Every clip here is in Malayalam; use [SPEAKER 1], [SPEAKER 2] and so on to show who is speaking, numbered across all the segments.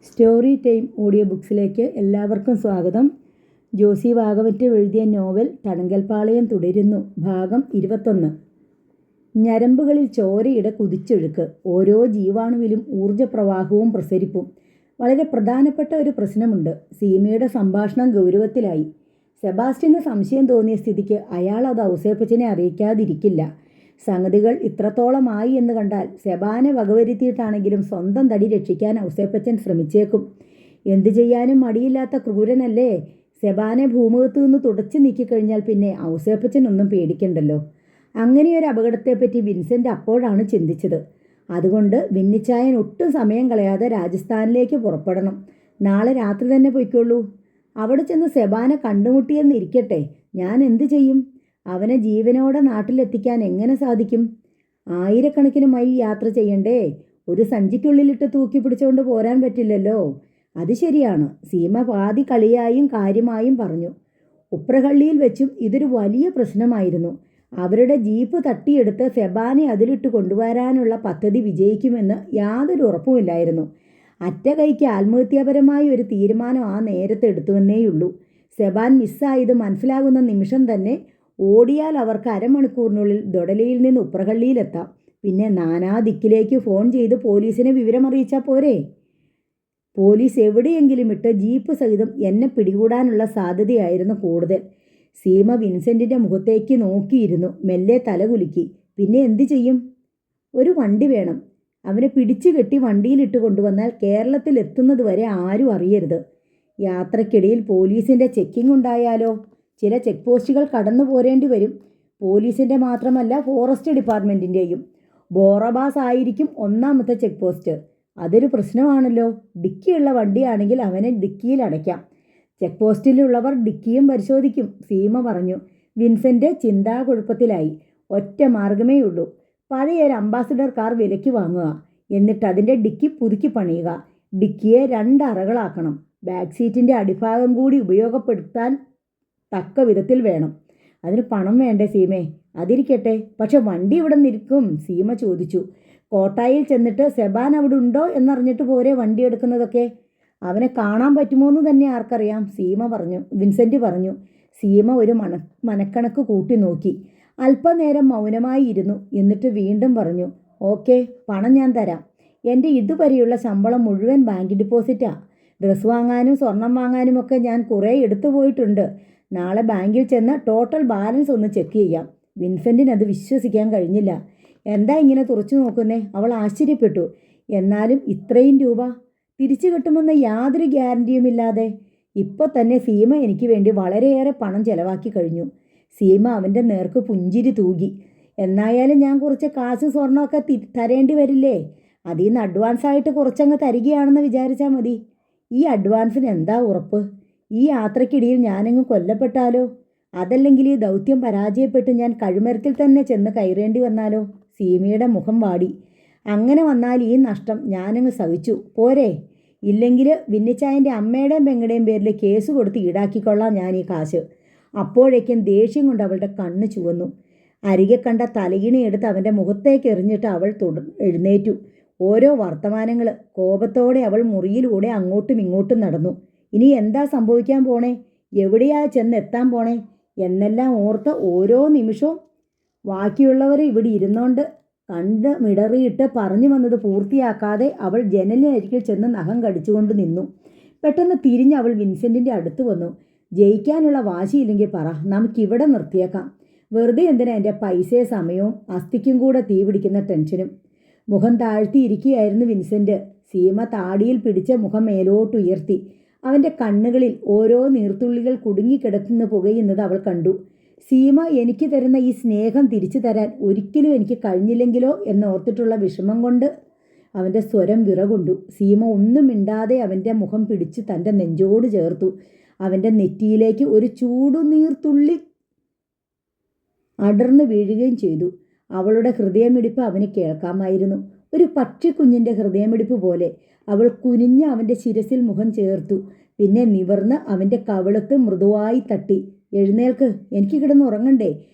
[SPEAKER 1] സ്റ്റോറി ടൈം ഓഡിയോ ബുക്സിലേക്ക് എല്ലാവർക്കും സ്വാഗതം. ജോസി വാഗവറ്റ് എഴുതിയ നോവൽ തടങ്കൽപ്പാളയം തുടരുന്നു. ഭാഗം 21. ഞരമ്പുകളിൽ ചോരയുടെ കുതിച്ചൊഴുക്ക്, ഓരോ ജീവാണുവിലും ഊർജ്ജപ്രവാഹവും പ്രസരിപ്പും. വളരെ പ്രധാനപ്പെട്ട ഒരു പ്രശ്നമുണ്ട്. സീമയുടെ സംഭാഷണം ഗൗരവത്തിലായി. സെബാസ്റ്റ്യന് സംശയം തോന്നിയ സ്ഥിതിക്ക് അയാൾ അത് ഔസേപ്പച്ചനെ അറിയിക്കാതിരിക്കില്ല. സംഗതികൾ ഇത്രത്തോളമായി എന്ന് കണ്ടാൽ സെബാനെ വകവരുത്തിയിട്ടാണെങ്കിലും സ്വന്തം തടി രക്ഷിക്കാൻ ഔസേപ്പച്ചൻ ശ്രമിച്ചേക്കും. എന്തു ചെയ്യാനും മടിയില്ലാത്ത ക്രൂരനല്ലേ. സെബാനെ ഭൂമുഖത്തു നിന്ന് തുടച്ചു നീക്കിക്കഴിഞ്ഞാൽ പിന്നെ ഔസേപ്പച്ചനൊന്നും പേടിക്കണ്ടല്ലോ. അങ്ങനെയൊരു അപകടത്തെപ്പറ്റി വിൻസെൻ്റ് അപ്പോഴാണ് ചിന്തിച്ചത്. അതുകൊണ്ട് വിന്നിച്ചായൻ ഒട്ടും സമയം കളയാതെ രാജസ്ഥാനിലേക്ക് പുറപ്പെടണം. നാളെ രാത്രി തന്നെ പൊയ്ക്കോളൂ. അവിടെ ചെന്ന് സെബാനെ കണ്ടുമുട്ടിയെന്നിരിക്കട്ടെ, ഞാൻ എന്തു ചെയ്യും? അവനെ ജീവനോടെ നാട്ടിലെത്തിക്കാൻ എങ്ങനെ സാധിക്കും? ആയിരക്കണക്കിന് മൈൽ യാത്ര ചെയ്യണ്ടേ? ഒരു സഞ്ചിക്കുള്ളിലിട്ട് തൂക്കി പിടിച്ചുകൊണ്ട് പോരാൻ പറ്റില്ലല്ലോ. അത് ശരിയാണ്, സീമ പാതി കളിയായും കാര്യമായും പറഞ്ഞു. ഉപ്രഹള്ളിയിൽ വെച്ചും ഇതൊരു വലിയ പ്രശ്നമായിരുന്നു. അവരുടെ ജീപ്പ് തട്ടിയെടുത്ത് സെബാനെ അതിലിട്ട് കൊണ്ടുവരാനുള്ള പദ്ധതി വിജയിക്കുമെന്ന് യാതൊരു ഉറപ്പുമില്ലായിരുന്നു. അറ്റ കൈക്ക് ആത്മഹത്യാപരമായ ഒരു തീരുമാനം ആ നേരത്തെ എടുത്തുവെന്നേയുള്ളൂ. സെബാൻ മിസ്സായത് മനസ്സിലാകുന്ന നിമിഷം തന്നെ ഓടിയാൽ അവർക്ക് അരമണിക്കൂറിനുള്ളിൽ ദൊഡലയിൽ നിന്ന് ഉപ്രഹള്ളിയിലെത്താം. പിന്നെ നാനാ ദിക്കിലേക്ക് ഫോൺ ചെയ്ത് പോലീസിനെ വിവരമറിയിച്ചാൽ പോരെ? പോലീസ് എവിടെയെങ്കിലും ഇട്ട് ജീപ്പ് സഹിതം എന്നെ പിടികൂടാനുള്ള സാധ്യതയായിരുന്നു കൂടുതൽ. സീമ വിൻസെൻറ്റിൻ്റെ മുഖത്തേക്ക് നോക്കിയിരുന്നു. മെല്ലെ തലകുലുക്കി. പിന്നെ എന്തു ചെയ്യും? ഒരു വണ്ടി വേണം. അവനെ പിടിച്ചു കെട്ടി വണ്ടിയിലിട്ട് കൊണ്ടുവന്നാൽ കേരളത്തിൽ എത്തുന്നത് വരെ ആരും അറിയരുത്. യാത്രക്കിടയിൽ പോലീസിൻ്റെ ചെക്കിംഗ് ഉണ്ടായാലോ? ചില ചെക്ക് പോസ്റ്റുകൾ കടന്നു പോരേണ്ടി വരും. പോലീസിൻ്റെ മാത്രമല്ല, ഫോറസ്റ്റ് ഡിപ്പാർട്ട്മെൻറ്റിൻ്റെയും. ബോറബാസ് ആയിരിക്കും ഒന്നാമത്തെ ചെക്ക് പോസ്റ്റ്. അതൊരു പ്രശ്നമാണല്ലോ. ഡിക്കിയുള്ള വണ്ടിയാണെങ്കിൽ അവനെ ഡിക്കിയിൽ അടയ്ക്കാം. ചെക്ക് പോസ്റ്റിലുള്ളവർ ഡിക്കിയും പരിശോധിക്കും, സീമ പറഞ്ഞു. വിൻസെൻ്റ് ചിന്താകുഴപ്പത്തിലായി. ഒറ്റ മാർഗമേ ഉള്ളൂ. പഴയൊരു അംബാസഡർ കാർ വിലയ്ക്ക് വാങ്ങുക. എന്നിട്ട് അതിൻ്റെ ഡിക്കി പുതുക്കി പണിയുക. ഡിക്കിയെ 2 അറകളാക്കണം. ബാക്ക് സീറ്റിൻ്റെ അടിഭാഗം കൂടി ഉപയോഗപ്പെടുത്താൻ തക്ക വിധത്തിൽ വേണം. അതിന് പണം വേണ്ടേ സീമേ? അതിരിക്കട്ടെ, പക്ഷെ വണ്ടി ഇവിടെ നിൽക്കും? സീമ ചോദിച്ചു. കോട്ടായിൽ ചെന്നിട്ട് സെബാൻ അവിടെ ഉണ്ടോ എന്നറിഞ്ഞിട്ട് പോരെ വണ്ടി എടുക്കുന്നതൊക്കെ? അവനെ കാണാൻ പറ്റുമോ എന്ന് തന്നെ ആർക്കറിയാം, വിൻസെൻ്റ് പറഞ്ഞു. സീമ ഒരു മനക്കണക്ക് കൂട്ടി നോക്കി. അല്പനേരം മൗനമായി ഇരുന്നു. എന്നിട്ട് വീണ്ടും പറഞ്ഞു, ഓക്കെ, പണം ഞാൻ തരാം. എൻ്റെ ഇതുവരെയുള്ള ശമ്പളം മുഴുവൻ ബാങ്ക് ഡിപ്പോസിറ്റാ. ഡ്രസ്സ് വാങ്ങാനും സ്വർണം വാങ്ങാനുമൊക്കെ ഞാൻ കുറേ എടുത്തു പോയിട്ടുണ്ട്. നാളെ ബാങ്കിൽ ചെന്ന് ടോട്ടൽ ബാലൻസ് ഒന്ന് ചെക്ക് ചെയ്യാം. വിൻസെൻറ്റിന് അത് വിശ്വസിക്കാൻ കഴിഞ്ഞില്ല. എന്താ ഇങ്ങനെ തുറച്ചു നോക്കുന്നേ? അവൾ ആശ്ചര്യപ്പെട്ടു. എന്നാലും ഇത്രയും രൂപ തിരിച്ചു കിട്ടുമെന്ന് യാതൊരു ഗ്യാരണ്ടിയുമില്ലാതെ? ഇപ്പോൾ തന്നെ സീമ എനിക്ക് വേണ്ടി വളരെയേറെ പണം ചെലവാക്കി കഴിഞ്ഞു. സീമ അവൻ്റെ നേർക്ക് പുഞ്ചിരി തൂകി. എന്നായാലും ഞാൻ കുറച്ച് കാശും സ്വർണ്ണമൊക്കെ തരേണ്ടി വരില്ലേ? അതിൽ നിന്ന് അഡ്വാൻസായിട്ട് കുറച്ചങ്ങ് തരികയാണെന്ന് വിചാരിച്ചാൽ മതി. ഈ അഡ്വാൻസിന് എന്താ ഉറപ്പ്? ഈ യാത്രക്കിടയിൽ ഞാനങ്ങ് കൊല്ലപ്പെട്ടാലോ? അതല്ലെങ്കിൽ ഈ ദൗത്യം പരാജയപ്പെട്ട് ഞാൻ കഴുമരത്തിൽ തന്നെ ചെന്ന് കയറേണ്ടി വന്നാലോ? സീമയുടെ മുഖം വാടി. അങ്ങനെ വന്നാൽ ഈ നഷ്ടം ഞാനങ്ങ് സഹിച്ചു പോരെ? ഇല്ലെങ്കിൽ വിന്നിച്ചായൻ്റെ അമ്മയുടെയും പെങ്ങളുടെയും പേരിൽ കേസ് കൊടുത്ത് ഈടാക്കിക്കൊള്ളാം ഞാൻ ഈ കാശ്. അപ്പോഴേക്കും ദേഷ്യം കൊണ്ട് അവളുടെ കണ്ണ് ചുവന്നു. അരികെ കണ്ട തലയിണി എടുത്ത് അവൻ്റെ മുഖത്തേക്ക് എറിഞ്ഞിട്ട് അവൾ എഴുന്നേറ്റു. ഓരോ വർത്തമാനങ്ങൾ. കോപത്തോടെ അവൾ മുറിയിലൂടെ അങ്ങോട്ടും ഇങ്ങോട്ടും നടന്നു. ഇനി എന്താ സംഭവിക്കാൻ പോണേ? എവിടെയാ ചെന്നെത്താൻ പോണേ എന്നെല്ലാം ഓർത്ത് ഓരോ നിമിഷവും ബാക്കിയുള്ളവർ ഇവിടെ ഇരുന്നോണ്ട് കണ്ട് മിടറിയിട്ട് പറഞ്ഞു വന്നത് പൂർത്തിയാക്കാതെ അവൾ ജനലിനരികിൽ ചെന്ന് നഖം കടിച്ചുകൊണ്ട് നിന്നു. പെട്ടെന്ന് തിരിഞ്ഞ് അവൾ വിൻസെൻറ്റിൻ്റെ അടുത്ത് വന്നു. ജയിക്കാനുള്ള വാശിയില്ലെങ്കിൽ പറ, നമുക്കിവിടെ നിർത്തിയേക്കാം. വെറുതെ എന്തിനാ എൻ്റെ പൈസയും സമയവും അസ്ഥിക്കും കൂടെ തീ പിടിക്കുന്ന ടെൻഷനും? മുഖം താഴ്ത്തിയിരിക്കുകയായിരുന്നു വിൻസെൻ്റ്. സീമ താടിയിൽ പിടിച്ച മുഖം മേലോട്ടുയർത്തി. അവൻ്റെ കണ്ണുകളിൽ ഓരോ നീർത്തുള്ളികൾ കുടുങ്ങിക്കിടക്കുന്ന പുകയുന്നത് അവൾ കണ്ടു. സീമ എനിക്ക് തരുന്ന ഈ സ്നേഹം തിരിച്ചു തരാൻ ഒരിക്കലും എനിക്ക് കഴിഞ്ഞില്ലെങ്കിലോ എന്നോർത്തിട്ടുള്ള വിഷമം കൊണ്ട് അവൻ്റെ സ്വരം വിറകൊണ്ടു. സീമ ഒന്നും മിണ്ടാതെ അവൻ്റെ മുഖം പിടിച്ച് തൻ്റെ നെഞ്ചോട് ചേർത്തു. അവൻ്റെ നെറ്റിയിലേക്ക് ഒരു ചൂടുനീർത്തുള്ളി അടർന്നു വീഴുകയും ചെയ്തു. അവളുടെ ഹൃദയമിടിപ്പ് അവന് കേൾക്കാമായിരുന്നു. ഒരു പക്ഷിക്കുഞ്ഞിൻ്റെ ഹൃദയമിടിപ്പ് പോലെ. അവൾ കുനിഞ്ഞ് അവൻ്റെ ശിരസിൽ മുഖം ചേർത്തു. പിന്നെ നിവർന്ന് അവൻ്റെ കവിളത്ത് മൃദുവായി തട്ടി. എഴുന്നേൽക്ക്, എനിക്ക് കിടന്നുറങ്ങണ്ടേ?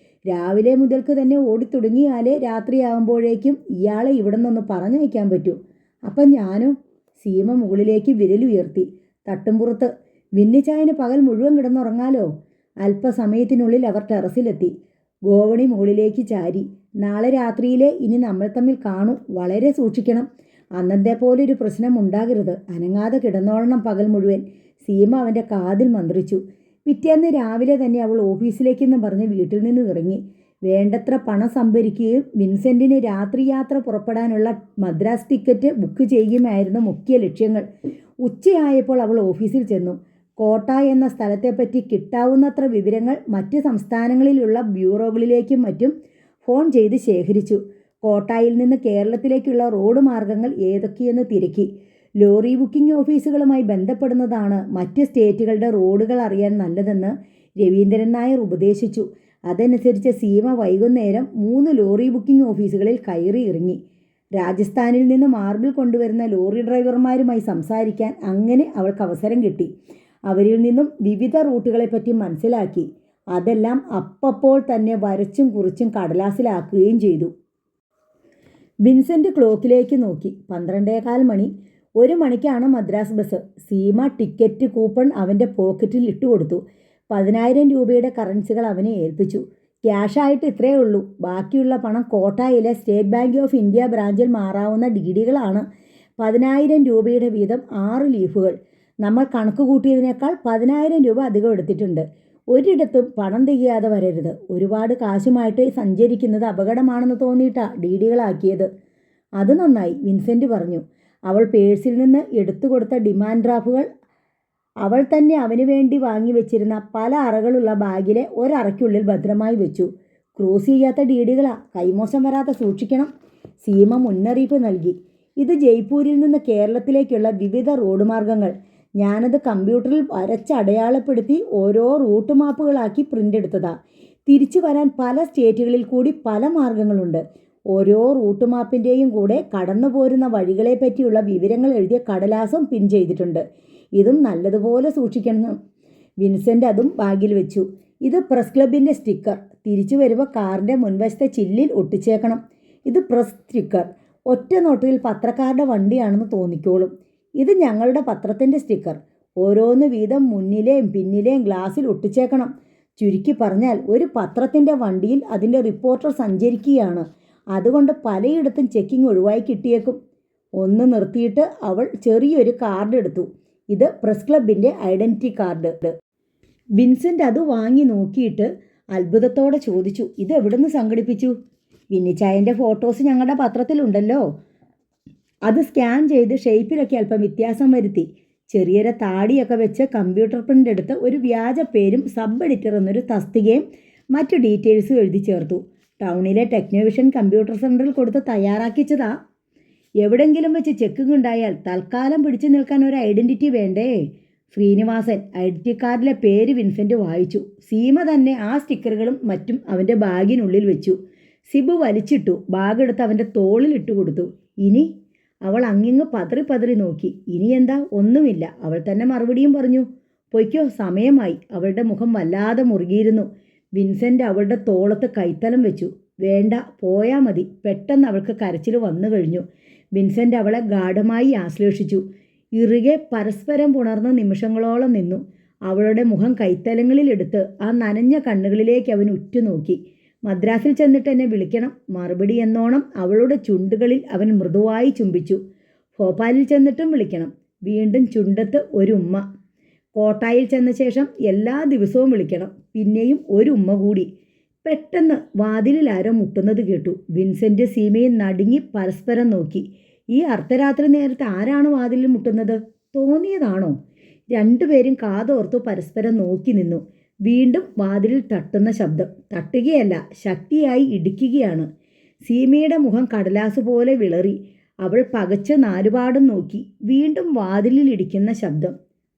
[SPEAKER 1] രാവിലെ മുതൽക്ക് തന്നെ ഓടിത്തുടങ്ങിയാലേ രാത്രിയാകുമ്പോഴേക്കും ഇയാളെ ഇവിടെ നിന്നൊന്ന് പറഞ്ഞു വയ്ക്കാൻ പറ്റൂ. അപ്പം ഞാനോ? സീമ മുകളിലേക്ക് വിരലുയർത്തി. തട്ടുംപുറത്ത്. വിന്നിച്ചായന് പകൽ മുഴുവൻ കിടന്നുറങ്ങാലോ. അല്പസമയത്തിനുള്ളിൽ അവർ ടെറസിലെത്തി. ഗോവണി മുകളിലേക്ക് ചാരി. നാളെ രാത്രിയിലെ ഇനി നമ്മൾ തമ്മിൽ കാണൂ. വളരെ സൂക്ഷിക്കണം. അന്നത്തെ പോലൊരു പ്രശ്നം ഉണ്ടാകരുത്. അനങ്ങാതെ കിടന്നോളണം പകൽ മുഴുവൻ. സീമ അവൻ്റെ കാതിൽ മന്ത്രിച്ചു. പിറ്റേന്ന് രാവിലെ തന്നെ അവൾ ഓഫീസിലേക്കെന്ന് പറഞ്ഞ് വീട്ടിൽ നിന്ന് ഇറങ്ങി. വേണ്ടത്ര പണം സംഭരിക്കുകയും വിൻസെൻറ്റിന് രാത്രി യാത്ര പുറപ്പെടാനുള്ള മദ്രാസ് ടിക്കറ്റ് ബുക്ക് ചെയ്യുകയുമായിരുന്നു മുഖ്യ ലക്ഷ്യങ്ങൾ. ഉച്ചയായപ്പോൾ അവൾ ഓഫീസിൽ ചെന്നു. കോട്ട എന്ന സ്ഥലത്തെപ്പറ്റി കിട്ടാവുന്നത്ര വിവരങ്ങൾ മറ്റ് സംസ്ഥാനങ്ങളിലുള്ള ബ്യൂറോകളിലേക്കും മറ്റും ഫോൺ ചെയ്ത് ശേഖരിച്ചു. കോട്ടായിൽ നിന്ന് കേരളത്തിലേക്കുള്ള റോഡ് മാർഗങ്ങൾ ഏതൊക്കെയെന്ന് തിരക്കി. ലോറി ബുക്കിംഗ് ഓഫീസുകളുമായി ബന്ധപ്പെടുന്നതാണ് മറ്റ് സ്റ്റേറ്റുകളുടെ റോഡുകൾ അറിയാൻ നല്ലതെന്ന് രവീന്ദ്രൻ നായർ ഉപദേശിച്ചു. അതനുസരിച്ച് സീമ വൈകുന്നേരം 3 ലോറി ബുക്കിംഗ് ഓഫീസുകളിൽ കയറി ഇറങ്ങി. രാജസ്ഥാനിൽ നിന്ന് മാർബിൾ കൊണ്ടുവരുന്ന ലോറി ഡ്രൈവർമാരുമായി സംസാരിക്കാൻ അങ്ങനെ അവൾക്ക് അവസരം കിട്ടി. അവരിൽ നിന്നും വിവിധ റൂട്ടുകളെപ്പറ്റി മനസ്സിലാക്കി. അതെല്ലാം അപ്പോൾ തന്നെ വരച്ചും കുറിച്ചും കടലാസിലാക്കുകയും ചെയ്തു. വിൻസെൻ്റ് ക്ലോക്കിലേക്ക് നോക്കി. 12:15 മണി. 1 മണിക്കാണ് Madras bus. Seema ticket coupon അവൻ്റെ പോക്കറ്റിൽ ഇട്ടുകൊടുത്തു. 10,000 രൂപയുടെ കറൻസികൾ അവനെ ഏൽപ്പിച്ചു. ക്യാഷായിട്ട് ഇത്രയേ ഉള്ളൂ. ബാക്കിയുള്ള പണം കോട്ടായിലെ സ്റ്റേറ്റ് ബാങ്ക് ഓഫ് ഇന്ത്യ ബ്രാഞ്ചിൽ മാറാവുന്ന DDകളാണ്. 10,000 രൂപയുടെ വീതം 6 ലീഫുകൾ. നമ്മൾ കണക്ക് കൂട്ടിയതിനേക്കാൾ 10,000 രൂപ അധികം എടുത്തിട്ടുണ്ട്. ഒരിടത്തും പണം തികയാതെ വരരുത്. ഒരുപാട് കാശുമായിട്ട് സഞ്ചരിക്കുന്നത് അപകടമാണെന്ന് തോന്നിയിട്ടാ DDകളാക്കിയത്. അത് നന്നായി, വിൻസെൻ്റ് പറഞ്ഞു. അവൾ പേഴ്സിൽ നിന്ന് എടുത്തു കൊടുത്ത ഡിമാൻഡ് ഡ്രാഫ്റ്റുകൾ അവൾ തന്നെ അവന് വേണ്ടി വാങ്ങി വെച്ചിരുന്ന പല അറകളുള്ള ബാഗിലെ ഒരറയ്ക്കുള്ളിൽ ഭദ്രമായി വെച്ചു. ക്രോസ് ചെയ്യാത്ത DDകളാ, കൈമോശം വരാതെ സൂക്ഷിക്കണം. സീമ മുന്നറിയിപ്പ് നൽകി. ഇത് ജയ്പൂരിൽ നിന്ന് കേരളത്തിലേക്കുള്ള വിവിധ റോഡ് മാർഗങ്ങൾ. ഞാനത് കമ്പ്യൂട്ടറിൽ വരച്ച് അടയാളപ്പെടുത്തി ഓരോ റൂട്ട് മാപ്പുകളാക്കി പ്രിൻ്റ് എടുത്തതാ. തിരിച്ചു വരാൻ പല സ്റ്റേറ്റുകളിൽ കൂടി പല മാർഗങ്ങളുണ്ട്. ഓരോ റൂട്ട് മാപ്പിൻ്റെയും കൂടെ കടന്നു പോരുന്ന വഴികളെ പറ്റിയുള്ള വിവരങ്ങൾ എഴുതിയ കടലാസും പിൻ ചെയ്തിട്ടുണ്ട്. ഇതും നല്ലതുപോലെ സൂക്ഷിക്കണം. വിൻസെൻ്റ് അതും ബാഗിൽ വെച്ചു. ഇത് പ്രസ് ക്ലബിൻ്റെ സ്റ്റിക്കർ. തിരിച്ചു വരുമ്പോൾ കാറിൻ്റെ മുൻവശത്തെ ചില്ലിൽ ഒട്ടിച്ചേക്കണം. ഇത് പ്രസ് സ്റ്റിക്കർ. ഒറ്റ നോട്ടത്തിൽ പത്രക്കാരുടെ വണ്ടിയാണെന്ന് തോന്നിക്കോളും. ഇത് ഞങ്ങളുടെ പത്രത്തിൻ്റെ സ്റ്റിക്കർ. ഓരോന്ന് വീതം മുന്നിലെയും പിന്നിലെയും ഗ്ലാസ്സിൽ ഒട്ടിച്ചേക്കണം. ചുരുക്കി പറഞ്ഞാൽ ഒരു പത്രത്തിൻ്റെ വണ്ടിയിൽ അതിൻ്റെ റിപ്പോർട്ടർ സഞ്ചരിക്കുകയാണ്. അതുകൊണ്ട് പലയിടത്തും ചെക്കിംഗ് ഒഴിവായി കിട്ടിയേക്കും. ഒന്ന് നിർത്തിയിട്ട് അവൾ ചെറിയൊരു കാർഡ് എടുത്തു. ഇത് പ്രസ് ക്ലബിൻ്റെ ഐഡൻറ്റിറ്റി കാർഡ്. വിൻസെൻ്റ് അത് വാങ്ങി നോക്കിയിട്ട് അത്ഭുതത്തോടെ ചോദിച്ചു, ഇത് എവിടുന്ന് സംഘടിപ്പിച്ചു? വിന്നിച്ചായൻ്റെ ഫോട്ടോസ് ഞങ്ങളുടെ പത്രത്തിലുണ്ടല്ലോ. അത് സ്കാൻ ചെയ്ത് ഷേപ്പിലൊക്കെ അല്പം വ്യത്യാസം വരുത്തി. ചെറിയൊരു താടിയൊക്കെ വെച്ച് കമ്പ്യൂട്ടർ പ്രിൻ്റ് എടുത്ത് ഒരു വ്യാജ പേരും സബ് എഡിറ്റർ എന്നൊരു തസ്തികയും മറ്റു ഡീറ്റെയിൽസും എഴുതി ചേർത്തു. ടൗണിലെ ടെക്നോവിഷൻ കമ്പ്യൂട്ടർ സെൻറ്ററിൽ കൊടുത്ത് തയ്യാറാക്കിച്ചതാ. എവിടെങ്കിലും വെച്ച് ചെക്കിംഗ് ഉണ്ടായാൽ തൽക്കാലം പിടിച്ചു നിൽക്കാൻ ഒരു ഐഡൻറ്റിറ്റി വേണ്ടേ? ശ്രീനിവാസൻ. ഐഡൻറ്റിറ്റി കാർഡിലെ പേര് വിൻസെൻ്റ് വായിച്ചു. സീമ തന്നെ ആ സ്റ്റിക്കറുകളും മറ്റും അവൻ്റെ ബാഗിനുള്ളിൽ വെച്ചു. സിബു വലിച്ചിട്ടു. ബാഗ് എടുത്ത് അവൻ്റെ തോളിൽ ഇട്ട് കൊടുത്തു. ഇനി? അവൾ അങ്ങിങ്ങ് പതറി നോക്കി. ഇനി എന്താ? ഒന്നുമില്ല. അവൾ തന്നെ മറുപടിയും പറഞ്ഞു. പൊയ്ക്കോ, സമയമായി. അവളുടെ മുഖം വല്ലാതെ മുറുകിയിരുന്നു. വിൻസെൻ്റ് അവളുടെ തോളത്ത് കൈത്തലം വെച്ചു. വേണ്ട, പോയാൽ മതി. പെട്ടെന്ന് അവൾക്ക് കരച്ചിൽ വന്നു കഴിഞ്ഞു. വിൻസെൻ്റ് അവളെ ഗാഢമായി ആശ്ലേഷിച്ചു. ഇറുകെ പരസ്പരം പുണർന്ന നിമിഷങ്ങളോളം നിന്നു. അവളുടെ മുഖം കൈത്തലങ്ങളിലെടുത്ത് ആ നനഞ്ഞ കണ്ണുകളിലേക്ക് അവൻ ഉറ്റുനോക്കി. മദ്രാസിൽ ചെന്നിട്ട് എന്നെ വിളിക്കണം. മറുപടി എന്നോണം അവളുടെ ചുണ്ടുകളിൽ അവൻ മൃദുവായി ചുംബിച്ചു. ഭോപ്പാലിൽ ചെന്നിട്ടും വിളിക്കണം. വീണ്ടും ചുണ്ടത്ത് ഒരു ഉമ്മ. കോട്ടായിൽ ചെന്ന ശേഷം എല്ലാ ദിവസവും വിളിക്കണം. പിന്നെയും ഒരു ഉമ്മ കൂടി. പെട്ടെന്ന് വാതിലിൽ ആരോ മുട്ടുന്നത് കേട്ടു. വിൻസെൻ്റ് സീമയും നടുങ്ങി പരസ്പരം നോക്കി. ഈ അർദ്ധരാത്രി നേരത്തെ ആരാണ് വാതിലിൽ മുട്ടുന്നത്? തോന്നിയതാണോ? രണ്ടുപേരും കാതോർത്തു പരസ്പരം നോക്കി നിന്നു. വീണ്ടും വാതിലിൽ തട്ടുന്ന ശബ്ദം. തട്ടുകയല്ല, ശക്തിയായി ഇടിക്കുകയാണ്. സീമയുടെ മുഖം കടലാസ് പോലെ വിളറി. അവൾ പകച്ച് നാലുപാടും നോക്കി. വീണ്ടും വാതിലിൽ ഇടിക്കുന്ന ശബ്ദം.